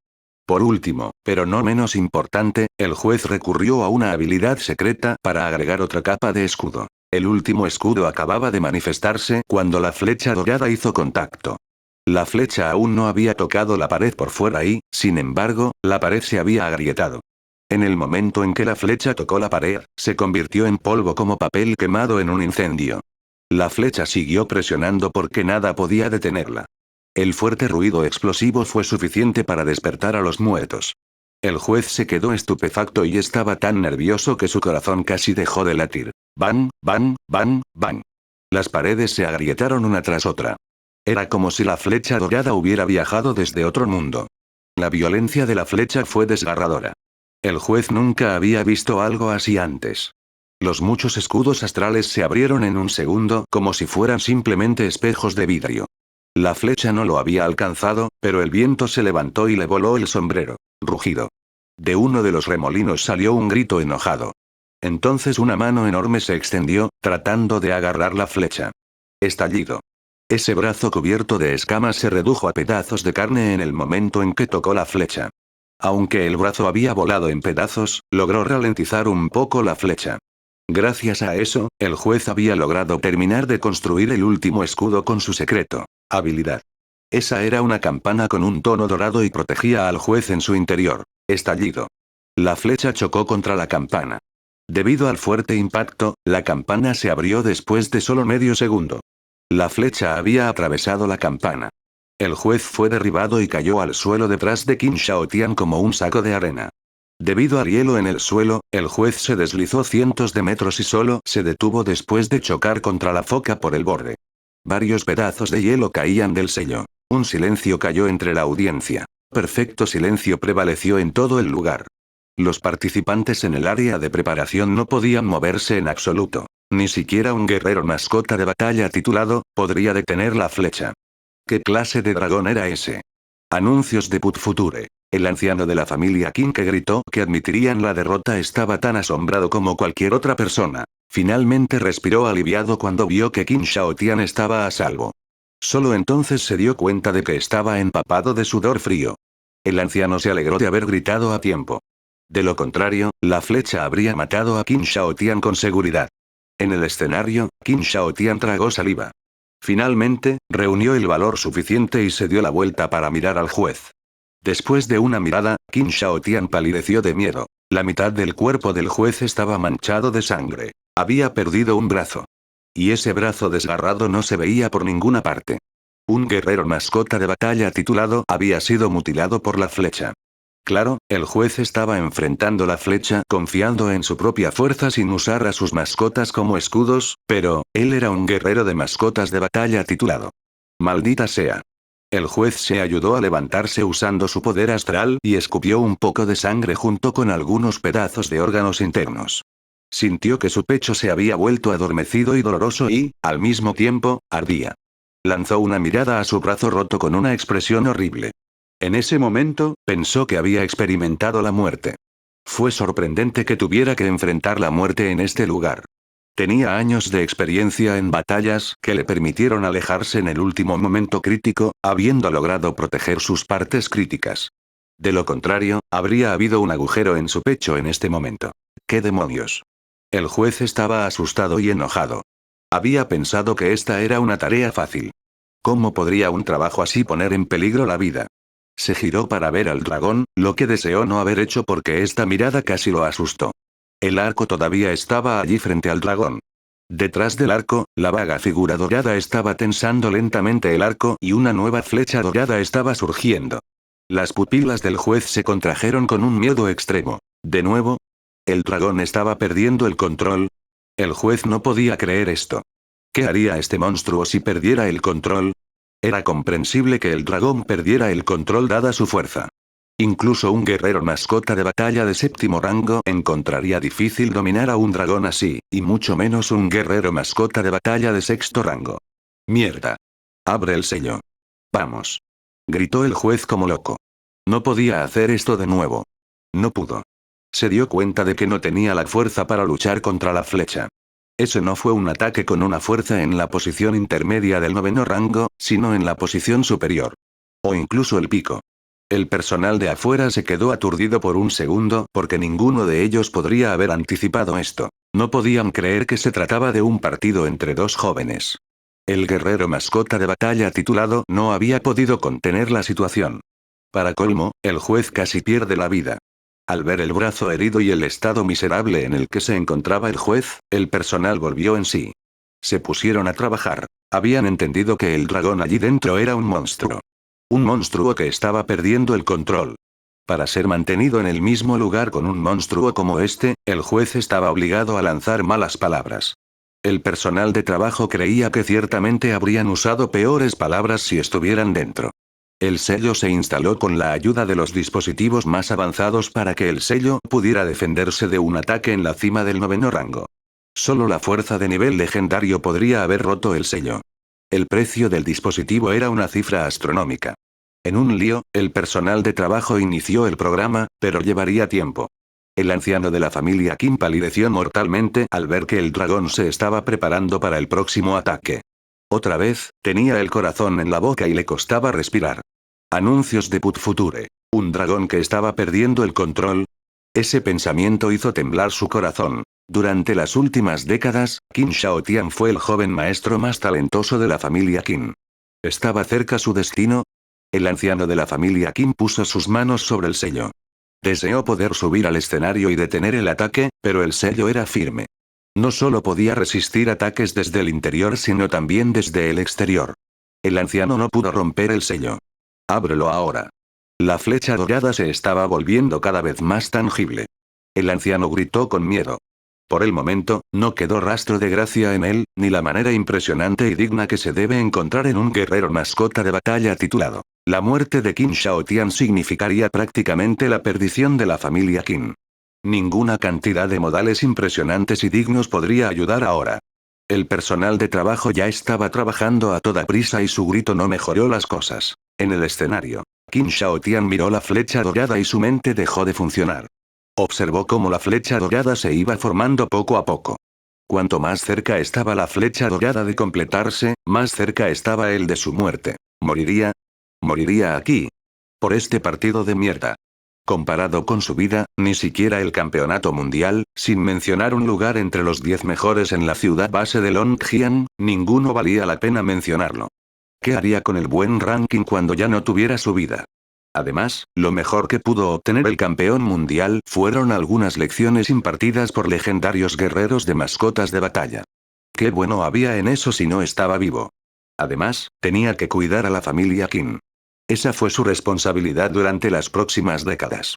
Por último, pero no menos importante, el juez recurrió a una habilidad secreta para agregar otra capa de escudo. El último escudo acababa de manifestarse cuando la flecha dorada hizo contacto. La flecha aún no había tocado la pared por fuera y, sin embargo, la pared se había agrietado. En el momento en que la flecha tocó la pared, se convirtió en polvo como papel quemado en un incendio. La flecha siguió presionando porque nada podía detenerla. El fuerte ruido explosivo fue suficiente para despertar a los muertos. El juez se quedó estupefacto y estaba tan nervioso que su corazón casi dejó de latir. Bang, bang, bang, bang. Las paredes se agrietaron una tras otra. Era como si la flecha dorada hubiera viajado desde otro mundo. La violencia de la flecha fue desgarradora. El juez nunca había visto algo así antes. Los muchos escudos astrales se abrieron en un segundo como si fueran simplemente espejos de vidrio. La flecha no lo había alcanzado, pero el viento se levantó y le voló el sombrero. Rugido. De uno de los remolinos salió un grito enojado. Entonces una mano enorme se extendió, tratando de agarrar la flecha. Estallido. Ese brazo cubierto de escamas se redujo a pedazos de carne en el momento en que tocó la flecha. Aunque el brazo había volado en pedazos, logró ralentizar un poco la flecha. Gracias a eso, el juez había logrado terminar de construir el último escudo con su secreto. Habilidad. Esa era una campana con un tono dorado y protegía al juez en su interior. Estallido. La flecha chocó contra la campana. Debido al fuerte impacto, la campana se abrió después de solo medio segundo. La flecha había atravesado la campana. El juez fue derribado y cayó al suelo detrás de Qin Shaotian como un saco de arena. Debido al hielo en el suelo, el juez se deslizó cientos de metros y solo se detuvo después de chocar contra la foca por el borde. Varios pedazos de hielo caían del sello. Un silencio cayó entre la audiencia. Perfecto silencio prevaleció en todo el lugar. Los participantes en el área de preparación no podían moverse en absoluto. Ni siquiera un guerrero mascota de batalla titulado podría detener la flecha. ¿Qué clase de dragón era ese? Anuncios de Put Future. El anciano de la familia Qin que gritó que admitirían la derrota estaba tan asombrado como cualquier otra persona. Finalmente respiró aliviado cuando vio que Qin Shaotian estaba a salvo. Solo entonces se dio cuenta de que estaba empapado de sudor frío. El anciano se alegró de haber gritado a tiempo. De lo contrario, la flecha habría matado a Qin Shaotian con seguridad. En el escenario, Qin Shaotian tragó saliva. Finalmente, reunió el valor suficiente y se dio la vuelta para mirar al juez. Después de una mirada, Qin Shaotian palideció de miedo. La mitad del cuerpo del juez estaba manchado de sangre. Había perdido un brazo. Y ese brazo desgarrado no se veía por ninguna parte. Un guerrero mascota de batalla titulado había sido mutilado por la flecha. Claro, el juez estaba enfrentando la flecha confiando en su propia fuerza sin usar a sus mascotas como escudos, pero, él era un guerrero de mascotas de batalla titulado. Maldita sea. El juez se ayudó a levantarse usando su poder astral y escupió un poco de sangre junto con algunos pedazos de órganos internos. Sintió que su pecho se había vuelto adormecido y doloroso y, al mismo tiempo, ardía. Lanzó una mirada a su brazo roto con una expresión horrible. En ese momento, pensó que había experimentado la muerte. Fue sorprendente que tuviera que enfrentar la muerte en este lugar. Tenía años de experiencia en batallas que le permitieron alejarse en el último momento crítico, habiendo logrado proteger sus partes críticas. De lo contrario, habría habido un agujero en su pecho en este momento. ¡Qué demonios! El juez estaba asustado y enojado. Había pensado que esta era una tarea fácil. ¿Cómo podría un trabajo así poner en peligro la vida? Se giró para ver al dragón, lo que deseó no haber hecho porque esta mirada casi lo asustó. El arco todavía estaba allí frente al dragón. Detrás del arco, la vaga figura dorada estaba tensando lentamente el arco y una nueva flecha dorada estaba surgiendo. Las pupilas del juez se contrajeron con un miedo extremo. ¿De nuevo? ¿El dragón estaba perdiendo el control? El juez no podía creer esto. ¿Qué haría este monstruo si perdiera el control? Era comprensible que el dragón perdiera el control dada su fuerza. Incluso un guerrero mascota de batalla de séptimo rango encontraría difícil dominar a un dragón así, y mucho menos un guerrero mascota de batalla de sexto rango. ¡Mierda! Abre el sello. Vamos. Gritó el juez como loco. No podía hacer esto de nuevo. No pudo. Se dio cuenta de que no tenía la fuerza para luchar contra la flecha. Ese no fue un ataque con una fuerza en la posición intermedia del noveno rango, sino en la posición superior. O incluso el pico. El personal de afuera se quedó aturdido por un segundo porque ninguno de ellos podría haber anticipado esto. No podían creer que se trataba de un partido entre dos jóvenes. El guerrero mascota de batalla titulado no había podido contener la situación. Para colmo, el juez casi pierde la vida. Al ver el brazo herido y el estado miserable en el que se encontraba el juez, el personal volvió en sí. Se pusieron a trabajar. Habían entendido que el dragón allí dentro era un monstruo. Un monstruo que estaba perdiendo el control. Para ser mantenido en el mismo lugar con un monstruo como este, el juez estaba obligado a lanzar malas palabras. El personal de trabajo creía que ciertamente habrían usado peores palabras si estuvieran dentro. El sello se instaló con la ayuda de los dispositivos más avanzados para que el sello pudiera defenderse de un ataque en la cima del 9º rango. Solo la fuerza de nivel legendario podría haber roto el sello. El precio del dispositivo era una cifra astronómica. En un lío, el personal de trabajo inició el programa, pero llevaría tiempo. El anciano de la familia Kim palideció mortalmente al ver que el dragón se estaba preparando para el próximo ataque. Otra vez, tenía el corazón en la boca y le costaba respirar. Anuncios de Put Future. ¿Un dragón que estaba perdiendo el control? Ese pensamiento hizo temblar su corazón. Durante las últimas décadas, Qin Shaotian fue el joven maestro más talentoso de la familia Qin. ¿Estaba cerca su destino? El anciano de la familia Qin puso sus manos sobre el sello. Deseó poder subir al escenario y detener el ataque, pero el sello era firme. No solo podía resistir ataques desde el interior sino también desde el exterior. El anciano no pudo romper el sello. Ábrelo ahora. La flecha dorada se estaba volviendo cada vez más tangible. El anciano gritó con miedo. Por el momento, no quedó rastro de gracia en él, ni la manera impresionante y digna que se debe encontrar en un guerrero mascota de batalla titulado. La muerte de Qin Shaotian significaría prácticamente la perdición de la familia Qin. Ninguna cantidad de modales impresionantes y dignos podría ayudar ahora. El personal de trabajo ya estaba trabajando a toda prisa y su grito no mejoró las cosas. En el escenario, Qin Shaotian miró la flecha dorada y su mente dejó de funcionar. Observó cómo la flecha dorada se iba formando poco a poco. Cuanto más cerca estaba la flecha dorada de completarse, más cerca estaba él de su muerte. ¿Moriría? Moriría aquí. Por este partido de mierda. Comparado con su vida, ni siquiera el campeonato mundial, sin mencionar un lugar entre los 10 mejores en la ciudad base de Longjiang, ninguno valía la pena mencionarlo. ¿Qué haría con el buen ranking cuando ya no tuviera su vida? Además, lo mejor que pudo obtener el campeón mundial fueron algunas lecciones impartidas por legendarios guerreros de mascotas de batalla. ¿Qué bueno había en eso si no estaba vivo? Además, tenía que cuidar a la familia Qin. Esa fue su responsabilidad durante las próximas décadas.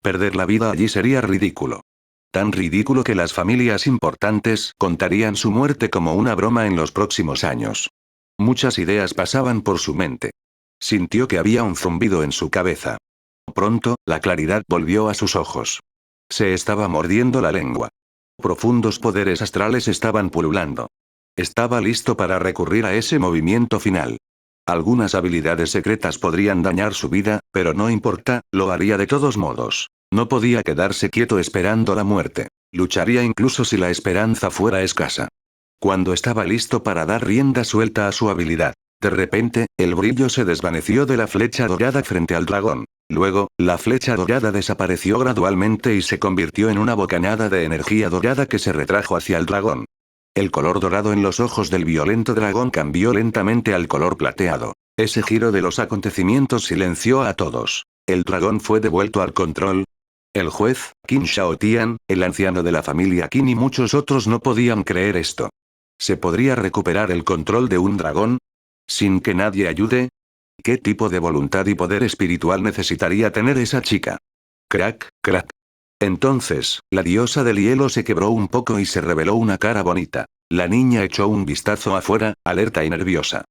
Perder la vida allí sería ridículo. Tan ridículo que las familias importantes contarían su muerte como una broma en los próximos años. Muchas ideas pasaban por su mente. Sintió que había un zumbido en su cabeza. Pronto, la claridad volvió a sus ojos. Se estaba mordiendo la lengua. Profundos poderes astrales estaban pululando. Estaba listo para recurrir a ese movimiento final. Algunas habilidades secretas podrían dañar su vida, pero no importa, lo haría de todos modos. No podía quedarse quieto esperando la muerte. Lucharía incluso si la esperanza fuera escasa. Cuando estaba listo para dar rienda suelta a su habilidad, de repente, el brillo se desvaneció de la flecha dorada frente al dragón. Luego, la flecha dorada desapareció gradualmente y se convirtió en una bocanada de energía dorada que se retrajo hacia el dragón. El color dorado en los ojos del violento dragón cambió lentamente al color plateado. Ese giro de los acontecimientos silenció a todos. El dragón fue devuelto al control. El juez, Qin Shaotian, el anciano de la familia Qin y muchos otros no podían creer esto. ¿Se podría recuperar el control de un dragón? ¿Sin que nadie ayude? ¿Qué tipo de voluntad y poder espiritual necesitaría tener esa chica? Crack, crack. Entonces, la diosa del hielo se quebró un poco y se reveló una cara bonita. La niña echó un vistazo afuera, alerta y nerviosa.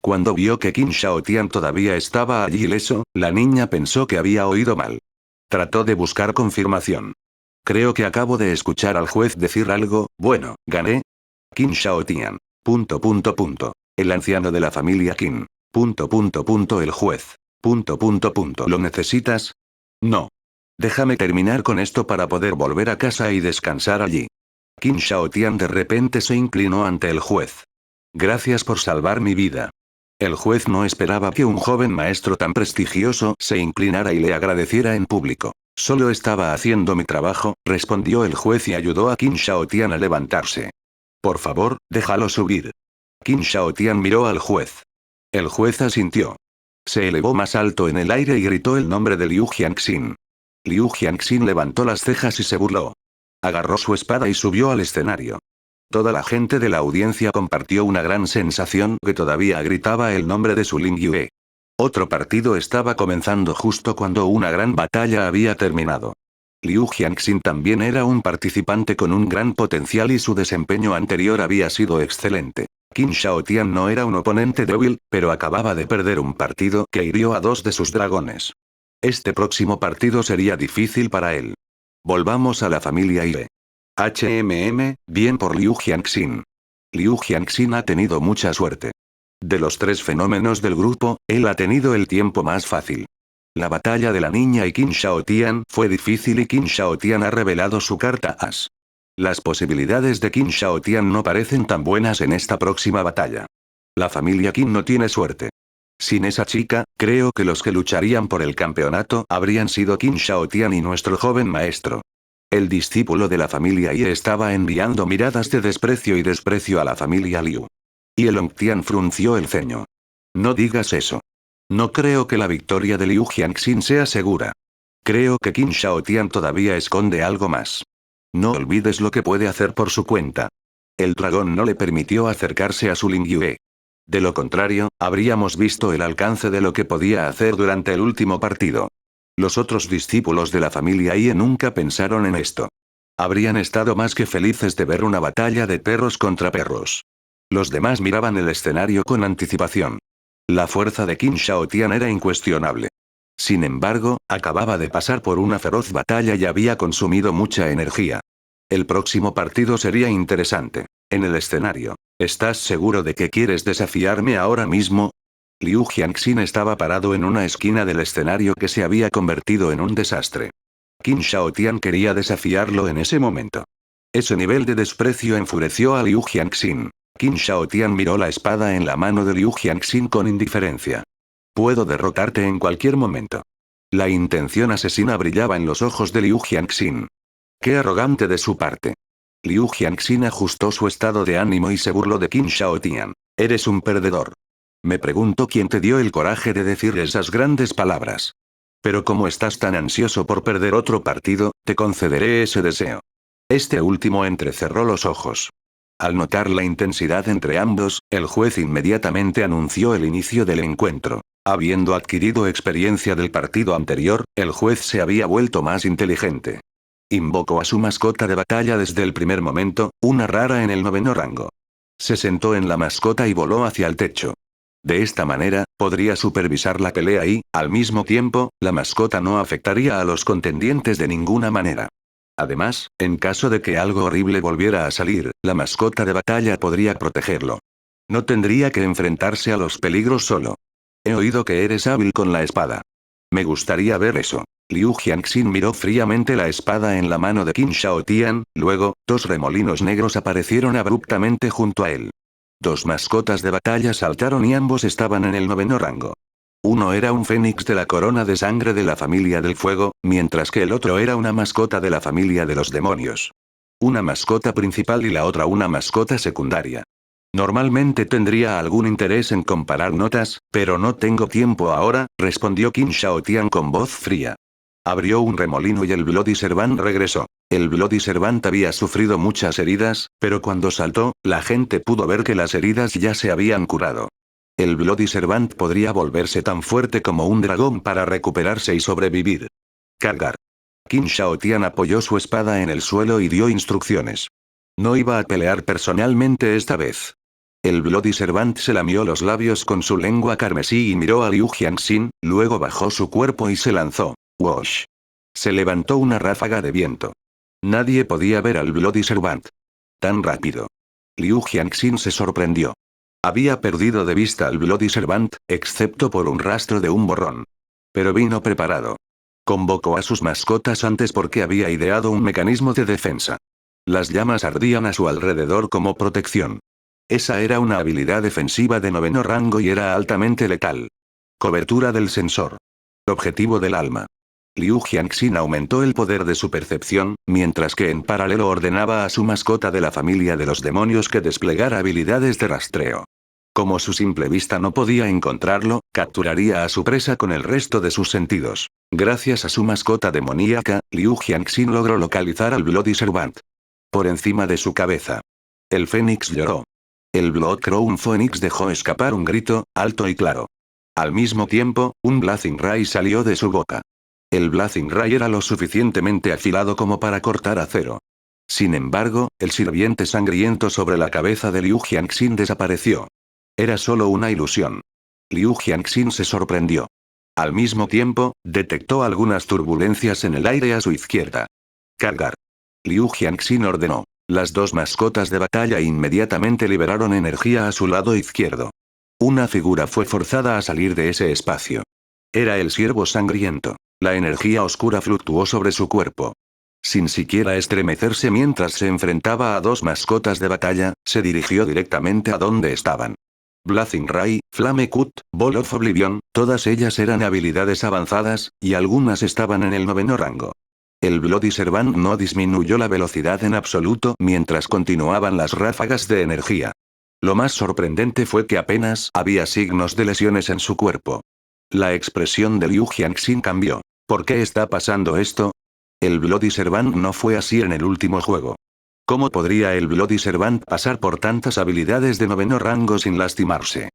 Cuando vio que Qin Shaotian todavía estaba allí ileso, la niña pensó que había oído mal. Trató de buscar confirmación. Creo que acabo de escuchar al juez decir algo, bueno, gané. Qin Shaotian. ... El anciano de la familia Qin. ... El juez. ... ¿Lo necesitas? No. Déjame terminar con esto para poder volver a casa y descansar allí. Qin Shaotian de repente se inclinó ante el juez. Gracias por salvar mi vida. El juez no esperaba que un joven maestro tan prestigioso se inclinara y le agradeciera en público. Solo estaba haciendo mi trabajo, respondió el juez y ayudó a Qin Shaotian a levantarse. Por favor, déjalo subir. Qin Shaotian miró al juez. El juez asintió. Se elevó más alto en el aire y gritó el nombre de Liu Jianxin. Liu Jianxin levantó las cejas y se burló. Agarró su espada y subió al escenario. Toda la gente de la audiencia compartió una gran sensación que todavía gritaba el nombre de su Lin Yue. Otro partido estaba comenzando justo cuando una gran batalla había terminado. Liu Jianxin también era un participante con un gran potencial y su desempeño anterior había sido excelente. Qin Shaotian no era un oponente débil, pero acababa de perder un partido que hirió a 2 de sus dragones. Este próximo partido sería difícil para él. Volvamos a la familia Ie. Bien por Liu Jianxin. Liu Jianxin ha tenido mucha suerte. De los 3 fenómenos del grupo, él ha tenido el tiempo más fácil. La batalla de la niña y Qin Shaotian fue difícil y Qin Shaotian ha revelado su carta As. Las posibilidades de Qin Shaotian no parecen tan buenas en esta próxima batalla. La familia Qin no tiene suerte. Sin esa chica, creo que los que lucharían por el campeonato habrían sido Qin Shaotian y nuestro joven maestro. El discípulo de la familia Ye estaba enviando miradas de desprecio a la familia Liu. Y el Longtian frunció el ceño. No digas eso. No creo que la victoria de Liu Jianxin sea segura. Creo que Qin Shaotian todavía esconde algo más. No olvides lo que puede hacer por su cuenta. El dragón no le permitió acercarse a su Lingyue. De lo contrario, habríamos visto el alcance de lo que podía hacer durante el último partido. Los otros discípulos de la familia Ye nunca pensaron en esto. Habrían estado más que felices de ver una batalla de perros contra perros. Los demás miraban el escenario con anticipación. La fuerza de Qin Shaotian era incuestionable. Sin embargo, acababa de pasar por una feroz batalla y había consumido mucha energía. El próximo partido sería interesante. En el escenario, ¿estás seguro de que quieres desafiarme ahora mismo? Liu Jianxin estaba parado en una esquina del escenario que se había convertido en un desastre. Qin Shaotian quería desafiarlo en ese momento. Ese nivel de desprecio enfureció a Liu Jianxin. Qin Shaotian miró la espada en la mano de Liu Jianxin con indiferencia. Puedo derrotarte en cualquier momento. La intención asesina brillaba en los ojos de Liu Jianxin. Qué arrogante de su parte. Liu Jianxin ajustó su estado de ánimo y se burló de Qin Shaotian. Eres un perdedor. Me pregunto quién te dio el coraje de decir esas grandes palabras. Pero como estás tan ansioso por perder otro partido, te concederé ese deseo. Este último entrecerró los ojos. Al notar la intensidad entre ambos, el juez inmediatamente anunció el inicio del encuentro. Habiendo adquirido experiencia del partido anterior, el juez se había vuelto más inteligente. Invocó a su mascota de batalla desde el primer momento, una rara en el 9º rango. Se sentó en la mascota y voló hacia el techo. De esta manera, podría supervisar la pelea y, al mismo tiempo, la mascota no afectaría a los contendientes de ninguna manera. Además, en caso de que algo horrible volviera a salir, la mascota de batalla podría protegerlo. No tendría que enfrentarse a los peligros solo. He oído que eres hábil con la espada. Me gustaría ver eso. Liu Jianxin miró fríamente la espada en la mano de Qin Shaotian, luego, 2 remolinos negros aparecieron abruptamente junto a él. 2 mascotas de batalla saltaron y ambos estaban en el 9º rango. Uno era un fénix de la corona de sangre de la familia del fuego, mientras que el otro era una mascota de la familia de los demonios. Una mascota principal y la otra una mascota secundaria. Normalmente tendría algún interés en comparar notas, pero no tengo tiempo ahora, respondió Qin Shaotian con voz fría. Abrió un remolino y el Bloody Servant regresó. El Bloody Servant había sufrido muchas heridas, pero cuando saltó, la gente pudo ver que las heridas ya se habían curado. El Bloody Servant podría volverse tan fuerte como un dragón para recuperarse y sobrevivir. Cargar. Qin Shaotian apoyó su espada en el suelo y dio instrucciones. No iba a pelear personalmente esta vez. El Bloody Servant se lamió los labios con su lengua carmesí y miró a Liu Jianxin, luego bajó su cuerpo y se lanzó. ¡Wosh! Se levantó una ráfaga de viento. Nadie podía ver al Bloody Servant. Tan rápido. Liu Jianxin se sorprendió. Había perdido de vista al Bloody Servant, excepto por un rastro de un borrón. Pero vino preparado. Convocó a sus mascotas antes porque había ideado un mecanismo de defensa. Las llamas ardían a su alrededor como protección. Esa era una habilidad defensiva de 9º rango y era altamente letal. Cobertura del sensor. Objetivo del alma. Liu Jianxin aumentó el poder de su percepción, mientras que en paralelo ordenaba a su mascota de la familia de los demonios que desplegara habilidades de rastreo. Como su simple vista no podía encontrarlo, capturaría a su presa con el resto de sus sentidos. Gracias a su mascota demoníaca, Liu Jianxin logró localizar al Bloody Servant. Por encima de su cabeza. El Fénix lloró. El Blood Crown Phoenix dejó escapar un grito, alto y claro. Al mismo tiempo, un Blazing Ray salió de su boca. El Blazing Ray era lo suficientemente afilado como para cortar acero. Sin embargo, el sirviente sangriento sobre la cabeza de Liu Jianxin desapareció. Era solo una ilusión. Liu Jianxin se sorprendió. Al mismo tiempo, detectó algunas turbulencias en el aire a su izquierda. Cargar. Liu Jianxin ordenó. Las dos mascotas de batalla inmediatamente liberaron energía a su lado izquierdo. Una figura fue forzada a salir de ese espacio. Era el ciervo sangriento. La energía oscura fluctuó sobre su cuerpo. Sin siquiera estremecerse mientras se enfrentaba a dos mascotas de batalla, se dirigió directamente a donde estaban. Blazing Ray, Flame Cut, Ball of Oblivion, todas ellas eran habilidades avanzadas, y algunas estaban en el 9º rango. El Bloody Servant no disminuyó la velocidad en absoluto mientras continuaban las ráfagas de energía. Lo más sorprendente fue que apenas había signos de lesiones en su cuerpo. La expresión de Liu Jianxin cambió. ¿Por qué está pasando esto? El Bloody Servant no fue así en el último juego. ¿Cómo podría el Bloody Servant pasar por tantas habilidades de 9º rango sin lastimarse?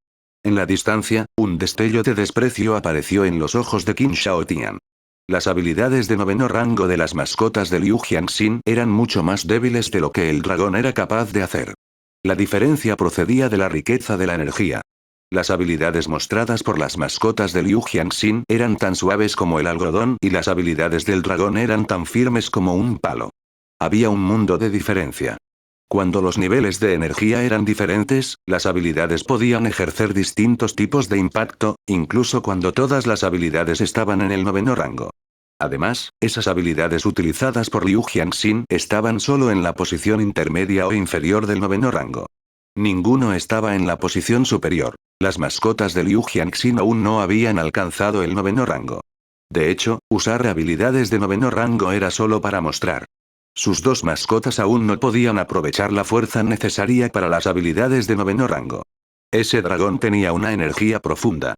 En la distancia, un destello de desprecio apareció en los ojos de Qin Shaotian. Las habilidades de 9º rango de las mascotas de Liu Jianxin eran mucho más débiles de lo que el dragón era capaz de hacer. La diferencia procedía de la riqueza de la energía. Las habilidades mostradas por las mascotas de Liu Jianxin eran tan suaves como el algodón y las habilidades del dragón eran tan firmes como un palo. Había un mundo de diferencia. Cuando los niveles de energía eran diferentes, las habilidades podían ejercer distintos tipos de impacto, incluso cuando todas las habilidades estaban en el 9º rango. Además, esas habilidades utilizadas por Liu Jianxin estaban solo en la posición intermedia o inferior del 9º rango. Ninguno estaba en la posición superior. Las mascotas de Liu Jianxin aún no habían alcanzado el 9º rango. De hecho, usar habilidades de 9º rango era solo para mostrar. Sus dos mascotas aún no podían aprovechar la fuerza necesaria para las habilidades de 9º rango. Ese dragón tenía una energía profunda.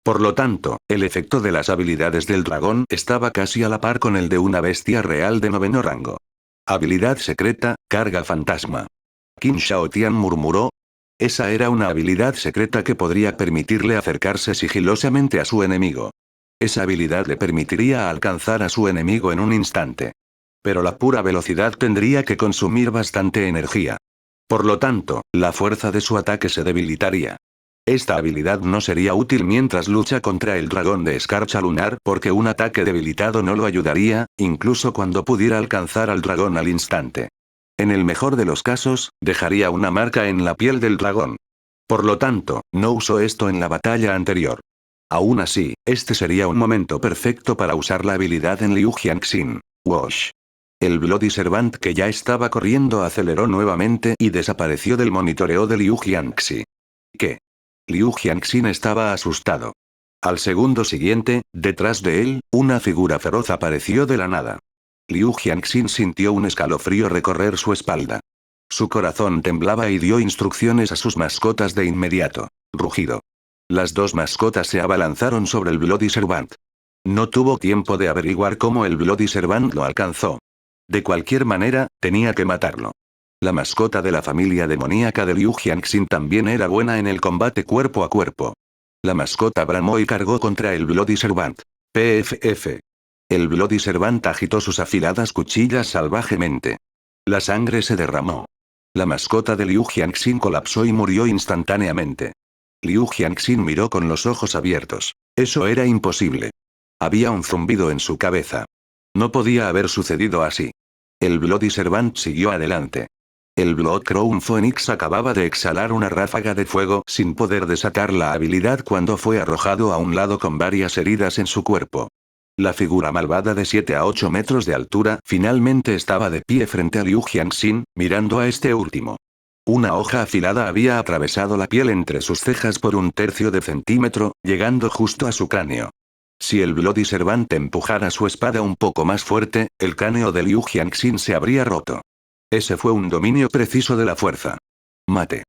Por lo tanto, el efecto de las habilidades del dragón estaba casi a la par con el de una bestia real de 9º rango. Habilidad secreta, carga fantasma. Qin Shaotian murmuró. Esa era una habilidad secreta que podría permitirle acercarse sigilosamente a su enemigo. Esa habilidad le permitiría alcanzar a su enemigo en un instante. Pero la pura velocidad tendría que consumir bastante energía. Por lo tanto, la fuerza de su ataque se debilitaría. Esta habilidad no sería útil mientras lucha contra el dragón de escarcha lunar porque un ataque debilitado no lo ayudaría, incluso cuando pudiera alcanzar al dragón al instante. En el mejor de los casos, dejaría una marca en la piel del dragón. Por lo tanto, no usó esto en la batalla anterior. Aún así, este sería un momento perfecto para usar la habilidad en Liu Jianxin. Wash. El Bloody Servant que ya estaba corriendo aceleró nuevamente y desapareció del monitoreo de Liu Jianxi. ¿Qué? Liu Jianxin estaba asustado. Al segundo siguiente, detrás de él, una figura feroz apareció de la nada. Liu Jianxin sintió un escalofrío recorrer su espalda. Su corazón temblaba y dio instrucciones a sus mascotas de inmediato. Rugido. Las dos mascotas se abalanzaron sobre el Bloody Servant. No tuvo tiempo de averiguar cómo el Bloody Servant lo alcanzó. De cualquier manera, tenía que matarlo. La mascota de la familia demoníaca de Liu Jianxin también era buena en el combate cuerpo a cuerpo. La mascota bramó y cargó contra el Bloody Servant. PFF. El Bloody Servant agitó sus afiladas cuchillas salvajemente. La sangre se derramó. La mascota de Liu Jianxin colapsó y murió instantáneamente. Liu Jianxin miró con los ojos abiertos. Eso era imposible. Había un zumbido en su cabeza. No podía haber sucedido así. El Bloody Servant siguió adelante. El Blood Crown Phoenix acababa de exhalar una ráfaga de fuego sin poder desatar la habilidad cuando fue arrojado a un lado con varias heridas en su cuerpo. La figura malvada de 7 a 8 metros de altura finalmente estaba de pie frente a Liu Jianxin, mirando a este último. Una hoja afilada había atravesado la piel entre sus cejas por 1/3 de centímetro, llegando justo a su cráneo. Si el Bloody Servant empujara su espada un poco más fuerte, el cráneo de Liu Jianxin se habría roto. Ese fue un dominio preciso de la fuerza. Mate.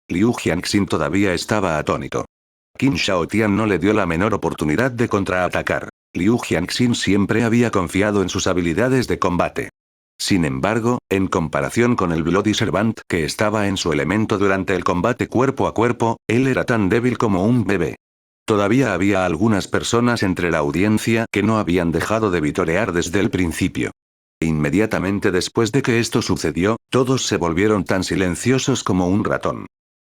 Liu Jianxin todavía estaba atónito. Qin Shaotian no le dio la menor oportunidad de contraatacar. Liu Jianxin siempre había confiado en sus habilidades de combate. Sin embargo, en comparación con el Bloody Servant que estaba en su elemento durante el combate cuerpo a cuerpo, él era tan débil como un bebé. Todavía había algunas personas entre la audiencia que no habían dejado de vitorear desde el principio. Inmediatamente después de que esto sucedió, todos se volvieron tan silenciosos como un ratón.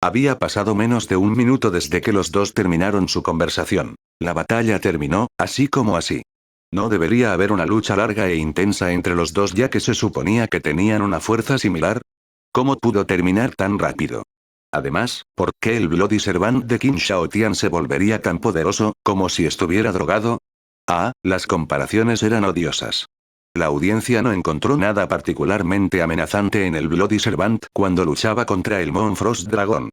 Había pasado menos de un minuto desde que los dos terminaron su conversación. La batalla terminó, así como así. No debería haber una lucha larga e intensa entre los dos ya que se suponía que tenían una fuerza similar. ¿Cómo pudo terminar tan rápido? Además, ¿por qué el Bloody Servant de Qin Shaotian se volvería tan poderoso, como si estuviera drogado? Las comparaciones eran odiosas. La audiencia no encontró nada particularmente amenazante en el Bloody Servant cuando luchaba contra el Moon Frost Dragon.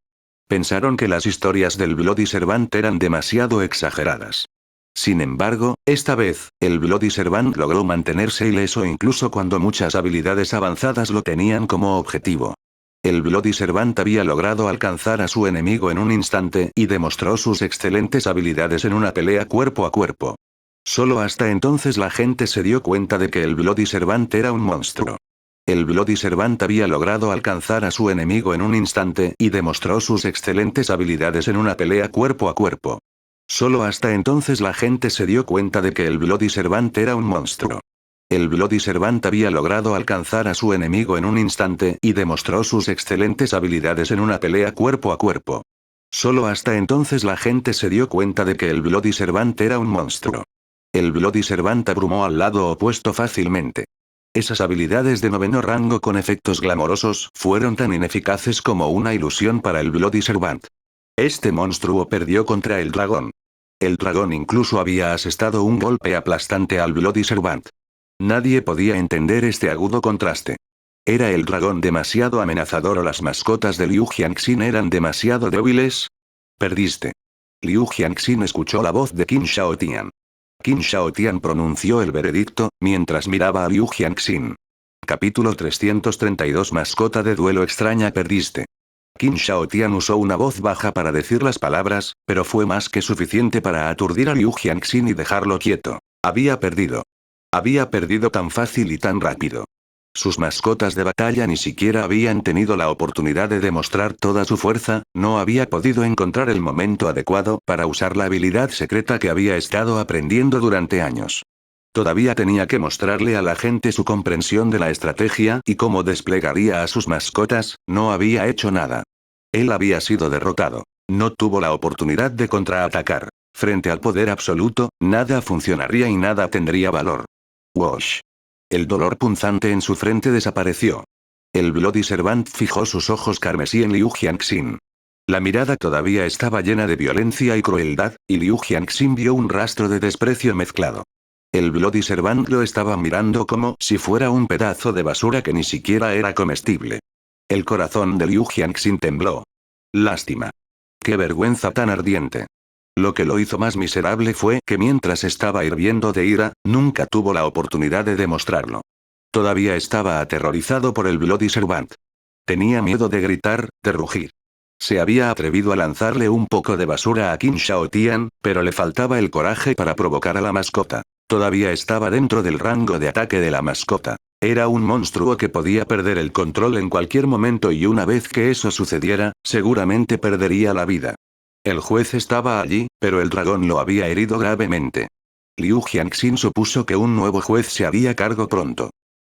Pensaron que las historias del Bloody Servant eran demasiado exageradas. Sin embargo, esta vez, el Bloody Servant logró mantenerse ileso incluso cuando muchas habilidades avanzadas lo tenían como objetivo. El Bloody Servant había logrado alcanzar a su enemigo en un instante y demostró sus excelentes habilidades en una pelea cuerpo a cuerpo. Solo hasta entonces la gente se dio cuenta de que el Bloody Servant era un monstruo. El Bloody Servant había logrado alcanzar a su enemigo en un instante y demostró sus excelentes habilidades en una pelea cuerpo a cuerpo. Solo hasta entonces la gente se dio cuenta de que el Bloody Servant era un monstruo. El Bloody Servant había logrado alcanzar a su enemigo en un instante y demostró sus excelentes habilidades en una pelea cuerpo a cuerpo. Solo hasta entonces la gente se dio cuenta de que el Bloody Servant era un monstruo. El Bloody Servant abrumó al lado opuesto fácilmente. Esas habilidades de noveno rango con efectos glamorosos fueron tan ineficaces como una ilusión para el Bloody Servant. Este monstruo perdió contra el dragón. El dragón incluso había asestado un golpe aplastante al Bloody Servant. Nadie podía entender este agudo contraste. ¿Era el dragón demasiado amenazador o las mascotas de Liu Jianxin eran demasiado débiles? Perdiste. Liu Jianxin escuchó la voz de Qin Shaotian. Qin Shaotian pronunció el veredicto, mientras miraba a Liu Jianxin. Capítulo 332 Mascota de duelo extraña perdiste. Qin Shaotian usó una voz baja para decir las palabras, pero fue más que suficiente para aturdir a Liu Jianxin y dejarlo quieto. Había perdido. Había perdido tan fácil y tan rápido. Sus mascotas de batalla ni siquiera habían tenido la oportunidad de demostrar toda su fuerza, no había podido encontrar el momento adecuado para usar la habilidad secreta que había estado aprendiendo durante años. Todavía tenía que mostrarle a la gente su comprensión de la estrategia y cómo desplegaría a sus mascotas, no había hecho nada. Él había sido derrotado. No tuvo la oportunidad de contraatacar. Frente al poder absoluto, nada funcionaría y nada tendría valor. Wosh. El dolor punzante en su frente desapareció. El Bloody Servant fijó sus ojos carmesí en Liu Jianxin. La mirada todavía estaba llena de violencia y crueldad, y Liu Jianxin vio un rastro de desprecio mezclado. El Bloody Servant lo estaba mirando como si fuera un pedazo de basura que ni siquiera era comestible. El corazón de Liu Jianxin tembló. Lástima. ¡Qué vergüenza tan ardiente! Lo que lo hizo más miserable fue que mientras estaba hirviendo de ira, nunca tuvo la oportunidad de demostrarlo. Todavía estaba aterrorizado por el Bloody Servant. Tenía miedo de gritar, de rugir. Se había atrevido a lanzarle un poco de basura a Qin Shaotian, pero le faltaba el coraje para provocar a la mascota. Todavía estaba dentro del rango de ataque de la mascota. Era un monstruo que podía perder el control en cualquier momento y una vez que eso sucediera, seguramente perdería la vida. El juez estaba allí, pero el dragón lo había herido gravemente. Liu Jianxin supuso que un nuevo juez se haría cargo pronto.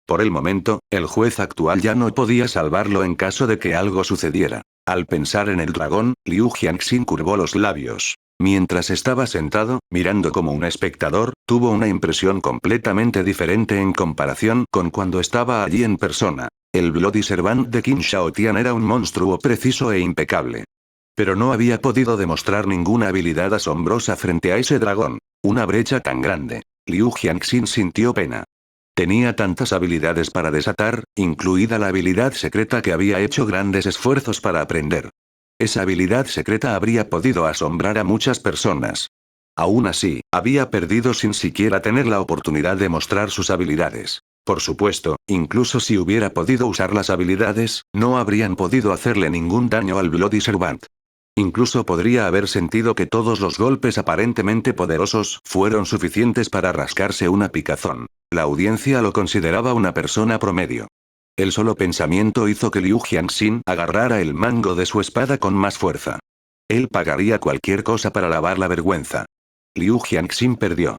Por el momento, el juez actual ya no podía salvarlo en caso de que algo sucediera. Al pensar en el dragón, Liu Jianxin curvó los labios. Mientras estaba sentado, mirando como un espectador, tuvo una impresión completamente diferente en comparación con cuando estaba allí en persona. El Bloody Servant de Qin Shaotian era un monstruo preciso e impecable. Pero no había podido demostrar ninguna habilidad asombrosa frente a ese dragón. Una brecha tan grande. Liu Jianxin sintió pena. Tenía tantas habilidades para desatar, incluida la habilidad secreta que había hecho grandes esfuerzos para aprender. Esa habilidad secreta habría podido asombrar a muchas personas. Aún así, había perdido sin siquiera tener la oportunidad de mostrar sus habilidades. Por supuesto, incluso si hubiera podido usar las habilidades, no habrían podido hacerle ningún daño al Bloody Servant. Incluso podría haber sentido que todos los golpes aparentemente poderosos fueron suficientes para rascarse una picazón. La audiencia lo consideraba una persona promedio. El solo pensamiento hizo que Liu Jianxin agarrara el mango de su espada con más fuerza. Él pagaría cualquier cosa para lavar la vergüenza. Liu Jianxin perdió.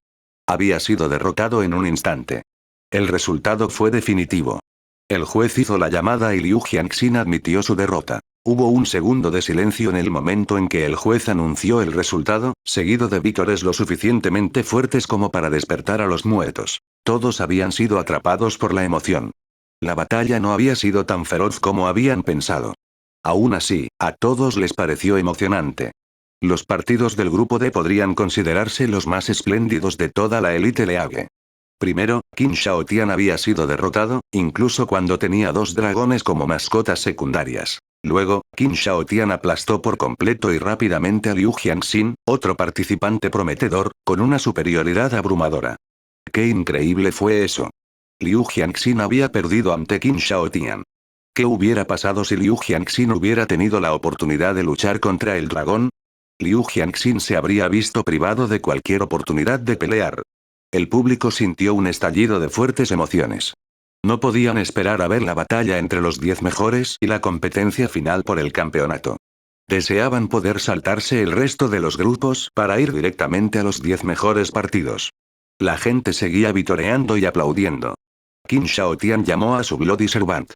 Había sido derrotado en un instante. El resultado fue definitivo. El juez hizo la llamada y Liu Jianxin admitió su derrota. Hubo un segundo de silencio en el momento en que el juez anunció el resultado, seguido de vítores lo suficientemente fuertes como para despertar a los muertos. Todos habían sido atrapados por la emoción. La batalla no había sido tan feroz como habían pensado. Aún así, a todos les pareció emocionante. Los partidos del grupo D podrían considerarse los más espléndidos de toda la élite League. Primero, Qin Shaotian había sido derrotado, incluso cuando tenía 2 dragones como mascotas secundarias. Luego, Qin Shaotian aplastó por completo y rápidamente a Liu Jianxin, otro participante prometedor, con una superioridad abrumadora. ¡Qué increíble fue eso! Liu Jianxin había perdido ante Qin Shaotian. ¿Qué hubiera pasado si Liu Jianxin hubiera tenido la oportunidad de luchar contra el dragón? Liu Jianxin se habría visto privado de cualquier oportunidad de pelear. El público sintió un estallido de fuertes emociones. No podían esperar a ver la batalla entre los 10 mejores y la competencia final por el campeonato. Deseaban poder saltarse el resto de los grupos para ir directamente a los 10 mejores partidos. La gente seguía vitoreando y aplaudiendo. Qin Shaotian llamó a su Bloody Servant.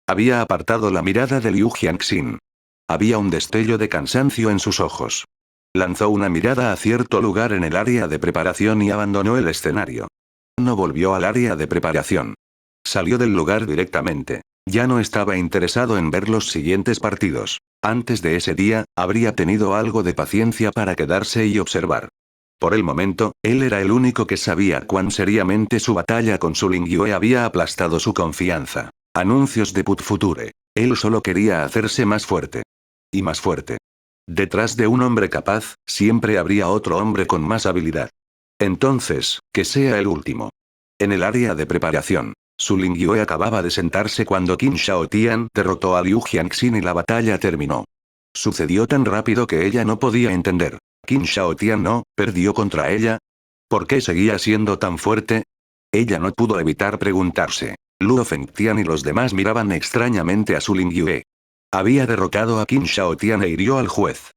Había apartado la mirada de Liu Jianxin. Había un destello de cansancio en sus ojos. Lanzó una mirada a cierto lugar en el área de preparación y abandonó el escenario. No volvió al área de preparación. Salió del lugar directamente. Ya no estaba interesado en ver los siguientes partidos. Antes de ese día, habría tenido algo de paciencia para quedarse y observar. Por el momento, él era el único que sabía cuán seriamente su batalla con Su Lingyue había aplastado su confianza. Anuncios de Put Future. Él solo quería hacerse más fuerte. Y más fuerte. Detrás de un hombre capaz, siempre habría otro hombre con más habilidad. Entonces, que sea el último. En el área de preparación, Su Lingyue acababa de sentarse cuando Qin Shaotian derrotó a Liu Jianxin y la batalla terminó. Sucedió tan rápido que ella no podía entender. ¿Qin Shaotian no perdió contra ella? ¿Por qué seguía siendo tan fuerte? Ella no pudo evitar preguntarse. Luo Fengtian y los demás miraban extrañamente a Su Lingyue. Había derrotado a Qin Shaotian e hirió al juez.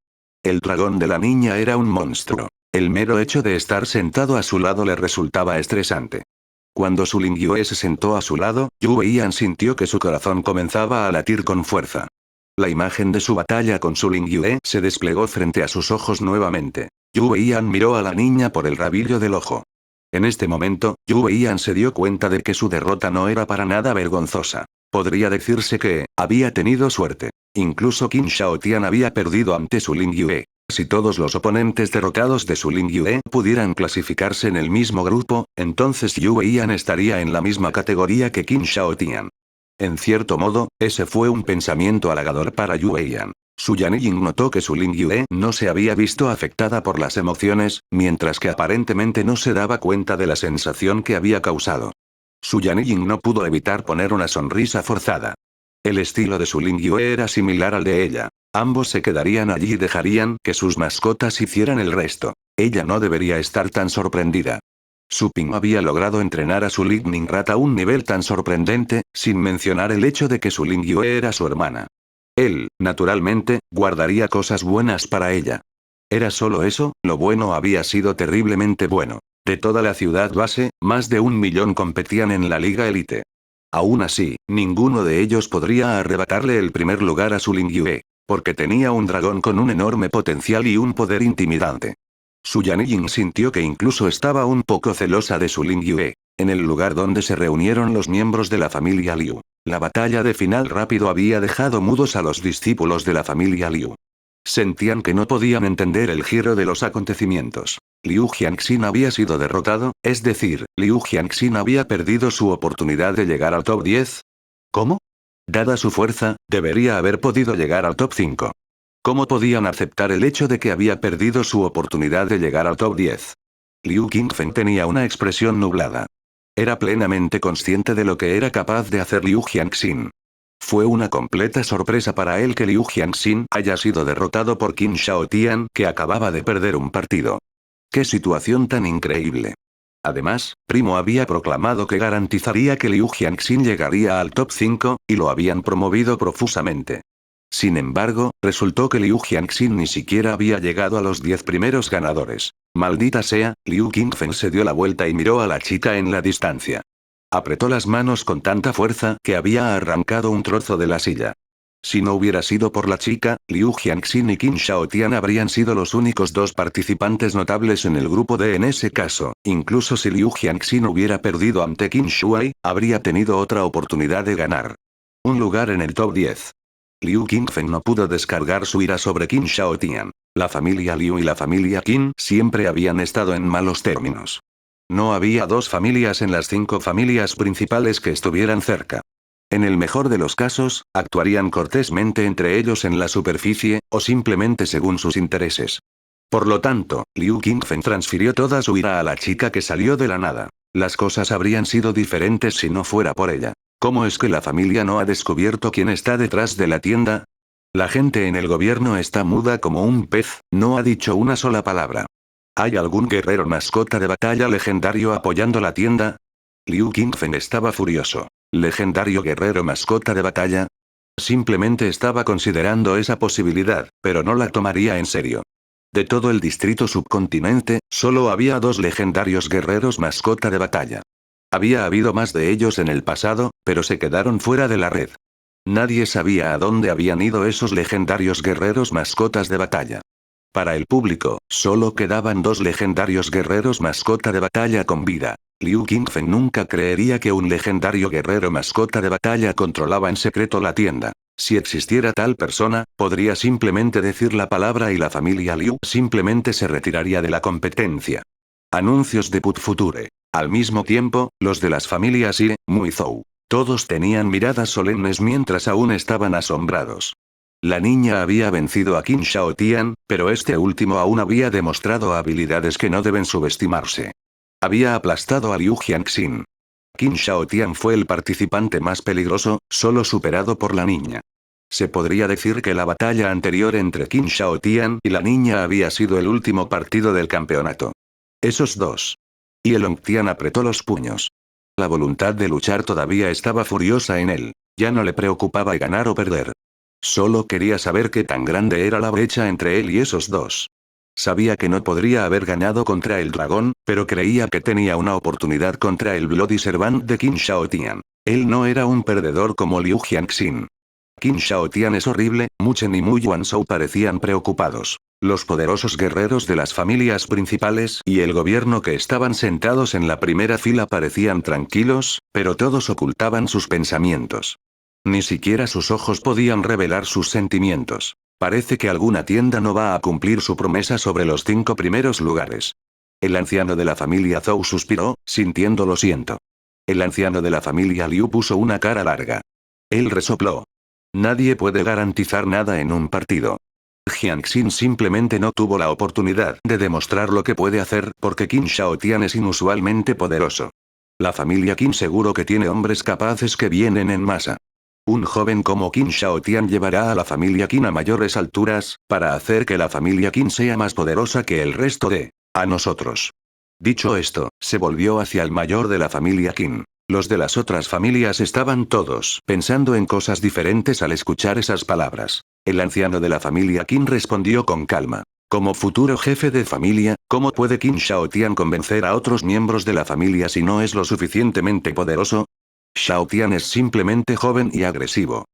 El dragón de la niña era un monstruo. El mero hecho de estar sentado a su lado le resultaba estresante. Cuando Su Lingyue se sentó a su lado, Yu Weiyan sintió que su corazón comenzaba a latir con fuerza. La imagen de su batalla con Su Lingyue se desplegó frente a sus ojos nuevamente. Yu Weiyan miró a la niña por el rabillo del ojo. En este momento, Yu Weiyan se dio cuenta de que su derrota no era para nada vergonzosa. Podría decirse que había tenido suerte. Incluso Qin Shaotian había perdido ante Su Lingyue. Si todos los oponentes derrotados de Su Lingyue pudieran clasificarse en el mismo grupo, entonces Yu Weiyan estaría en la misma categoría que Qin Shaotian. En cierto modo, ese fue un pensamiento halagador para Yu Weiyan. Su Yanijing notó que Su Lingyue no se había visto afectada por las emociones, mientras que aparentemente no se daba cuenta de la sensación que había causado. Su Yanijing no pudo evitar poner una sonrisa forzada. El estilo de Su Lingyue era similar al de ella. Ambos se quedarían allí y dejarían que sus mascotas hicieran el resto. Ella no debería estar tan sorprendida. Su Ping había logrado entrenar a su Lightning Rat a un nivel tan sorprendente, sin mencionar el hecho de que Su Lingyue era su hermana. Él, naturalmente, guardaría cosas buenas para ella. Era solo eso, lo bueno había sido terriblemente bueno. De toda la ciudad base, más de 1 millón competían en la Liga Elite. Aún así, ninguno de ellos podría arrebatarle el primer lugar a Su Lingyue, porque tenía un dragón con un enorme potencial y un poder intimidante. Su Yanijing sintió que incluso estaba un poco celosa de Su Lingyue. En el lugar donde se reunieron los miembros de la familia Liu, la batalla de final rápido había dejado mudos a los discípulos de la familia Liu. Sentían que no podían entender el giro de los acontecimientos. Liu Jianxin había sido derrotado, es decir, Liu Jianxin había perdido su oportunidad de llegar al top 10. ¿Cómo? Dada su fuerza, debería haber podido llegar al top 5. ¿Cómo podían aceptar el hecho de que había perdido su oportunidad de llegar al top 10? Liu Qingfen tenía una expresión nublada. Era plenamente consciente de lo que era capaz de hacer Liu Jianxin. Fue una completa sorpresa para él que Liu Jianxin haya sido derrotado por Qin Shaotian, que acababa de perder un partido. ¡Qué situación tan increíble! Además, Primo había proclamado que garantizaría que Liu Jianxin llegaría al top 5, y lo habían promovido profusamente. Sin embargo, resultó que Liu Jianxin ni siquiera había llegado a los 10 primeros ganadores. Maldita sea, Liu Qingfen se dio la vuelta y miró a la chica en la distancia. Apretó las manos con tanta fuerza que había arrancado un trozo de la silla. Si no hubiera sido por la chica, Liu Jianxin y Qin Shaotian habrían sido los únicos dos participantes notables en el grupo D en ese caso. Incluso si Liu Jianxin hubiera perdido ante Qin Shuai, habría tenido otra oportunidad de ganar un lugar en el top 10. Liu Qingfen no pudo descargar su ira sobre Qin Shaotian. La familia Liu y la familia Qin siempre habían estado en malos términos. No había dos familias en las 5 familias principales que estuvieran cerca. En el mejor de los casos, actuarían cortésmente entre ellos en la superficie, o simplemente según sus intereses. Por lo tanto, Liu Qingfen transfirió toda su ira a la chica que salió de la nada. Las cosas habrían sido diferentes si no fuera por ella. ¿Cómo es que la familia no ha descubierto quién está detrás de la tienda? La gente en el gobierno está muda como un pez, no ha dicho una sola palabra. ¿Hay algún guerrero mascota de batalla legendario apoyando la tienda? Liu Qingfen estaba furioso. ¿Legendario guerrero mascota de batalla? Simplemente estaba considerando esa posibilidad, pero no la tomaría en serio. De todo el distrito subcontinente, solo había 2 legendarios guerreros mascota de batalla. Había habido más de ellos en el pasado, pero se quedaron fuera de la red. Nadie sabía a dónde habían ido esos legendarios guerreros mascotas de batalla. Para el público, solo quedaban 2 legendarios guerreros mascota de batalla con vida. Liu Qingfen nunca creería que un legendario guerrero mascota de batalla controlaba en secreto la tienda. Si existiera tal persona, podría simplemente decir la palabra y la familia Liu simplemente se retiraría de la competencia. Anuncios de Put Future. Al mismo tiempo, los de las familias Ye, Mu y Zhou. Todos tenían miradas solemnes mientras aún estaban asombrados. La niña había vencido a Qin Shaotian, pero este último aún había demostrado habilidades que no deben subestimarse. Había aplastado a Liu Jianxin. Qin Shaotian fue el participante más peligroso, solo superado por la niña. Se podría decir que la batalla anterior entre Qin Shaotian y la niña había sido el último partido del campeonato. Esos dos. Y el Ongtian apretó los puños. La voluntad de luchar todavía estaba furiosa en él. Ya no le preocupaba ganar o perder. Solo quería saber qué tan grande era la brecha entre él y esos dos. Sabía que no podría haber ganado contra el dragón, pero creía que tenía una oportunidad contra el Bloody Servant de Qin Shaotian. Él no era un perdedor como Liu Jianxin. Qin Shaotian es horrible, Mu Chen y Mu Yuanzhou parecían preocupados. Los poderosos guerreros de las familias principales y el gobierno que estaban sentados en la primera fila parecían tranquilos, pero todos ocultaban sus pensamientos. Ni siquiera sus ojos podían revelar sus sentimientos. Parece que alguna tienda no va a cumplir su promesa sobre los 5 primeros lugares. El anciano de la familia Zhou suspiró, sintiendo lo siento. El anciano de la familia Liu puso una cara larga. Él resopló. Nadie puede garantizar nada en un partido. Jianxin simplemente no tuvo la oportunidad de demostrar lo que puede hacer porque Qin Shaotian es inusualmente poderoso. La familia Qin seguro que tiene hombres capaces que vienen en masa. Un joven como Qin Shaotian llevará a la familia Qin a mayores alturas, para hacer que la familia Qin sea más poderosa que el resto a nosotros. Dicho esto, se volvió hacia el mayor de la familia Qin. Los de las otras familias estaban todos pensando en cosas diferentes al escuchar esas palabras. El anciano de la familia Qin respondió con calma. Como futuro jefe de familia, ¿cómo puede Qin Shaotian convencer a otros miembros de la familia si no es lo suficientemente poderoso? Shaotian es simplemente joven y agresivo.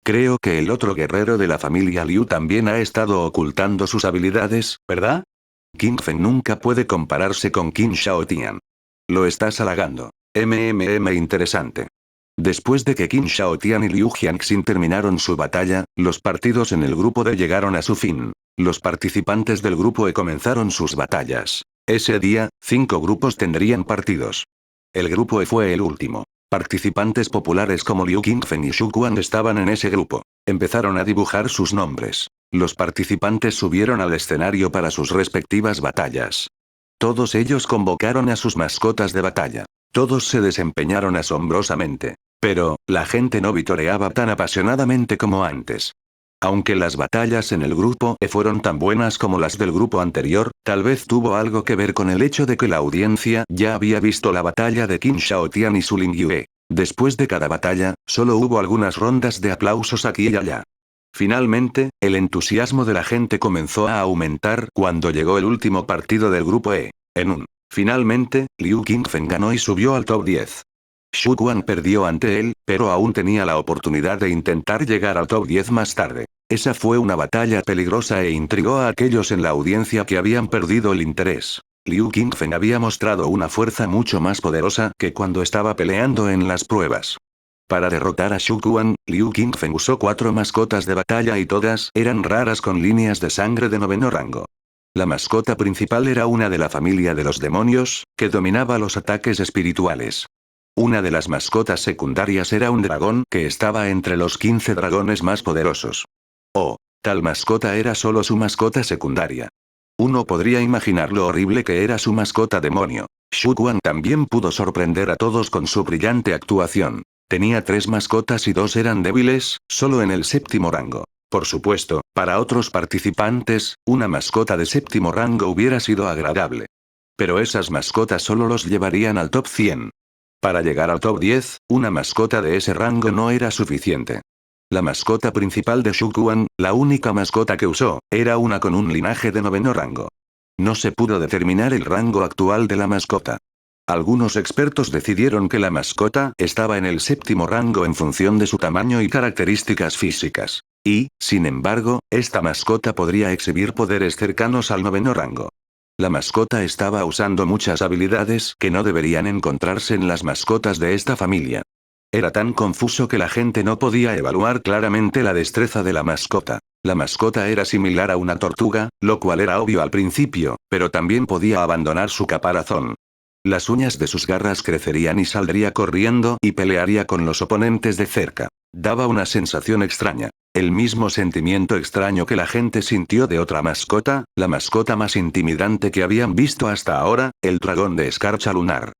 Creo que el otro guerrero de la familia Liu también ha estado ocultando sus habilidades, ¿verdad? Qingfen nunca puede compararse con Qin Shaotian. Lo estás halagando. Interesante. Después de que Qin Shaotian y Liu Jianxin terminaron su batalla, los partidos en el grupo D llegaron a su fin. Los participantes del grupo E comenzaron sus batallas. Ese día, 5 grupos tendrían partidos. El grupo E fue el último. Participantes populares como Liu Qingfen y Xu Quan estaban en ese grupo. Empezaron a dibujar sus nombres. Los participantes subieron al escenario para sus respectivas batallas. Todos ellos convocaron a sus mascotas de batalla. Todos se desempeñaron asombrosamente. Pero, la gente no vitoreaba tan apasionadamente como antes. Aunque las batallas en el grupo E fueron tan buenas como las del grupo anterior, tal vez tuvo algo que ver con el hecho de que la audiencia ya había visto la batalla de Qin Shaotian y Su Lingyue. Después de cada batalla, solo hubo algunas rondas de aplausos aquí y allá. Finalmente, el entusiasmo de la gente comenzó a aumentar cuando llegó el último partido del grupo E. Finalmente, Liu Qingfen ganó y subió al top 10. Xu Quan perdió ante él, pero aún tenía la oportunidad de intentar llegar al top 10 más tarde. Esa fue una batalla peligrosa e intrigó a aquellos en la audiencia que habían perdido el interés. Liu Qingfen había mostrado una fuerza mucho más poderosa que cuando estaba peleando en las pruebas. Para derrotar a Xu Quan, Liu Qingfen usó 4 mascotas de batalla y todas eran raras con líneas de sangre de 9º rango. La mascota principal era una de la familia de los demonios, que dominaba los ataques espirituales. Una de las mascotas secundarias era un dragón que estaba entre los 15 dragones más poderosos. Oh, tal mascota era solo su mascota secundaria. Uno podría imaginar lo horrible que era su mascota demonio. Xu Quan también pudo sorprender a todos con su brillante actuación. Tenía 3 mascotas y 2 eran débiles, solo en el 7º rango. Por supuesto, para otros participantes, una mascota de 7º rango hubiera sido agradable. Pero esas mascotas solo los llevarían al top 100. Para llegar al top 10, una mascota de ese rango no era suficiente. La mascota principal de Xu Quan, la única mascota que usó, era una con un linaje de 9º rango. No se pudo determinar el rango actual de la mascota. Algunos expertos decidieron que la mascota estaba en el 7º rango en función de su tamaño y características físicas. Y, sin embargo, esta mascota podría exhibir poderes cercanos al 9º rango. La mascota estaba usando muchas habilidades que no deberían encontrarse en las mascotas de esta familia. Era tan confuso que la gente no podía evaluar claramente la destreza de la mascota. La mascota era similar a una tortuga, lo cual era obvio al principio, pero también podía abandonar su caparazón. Las uñas de sus garras crecerían y saldría corriendo y pelearía con los oponentes de cerca. Daba una sensación extraña. El mismo sentimiento extraño que la gente sintió de otra mascota, la mascota más intimidante que habían visto hasta ahora, el dragón de escarcha lunar.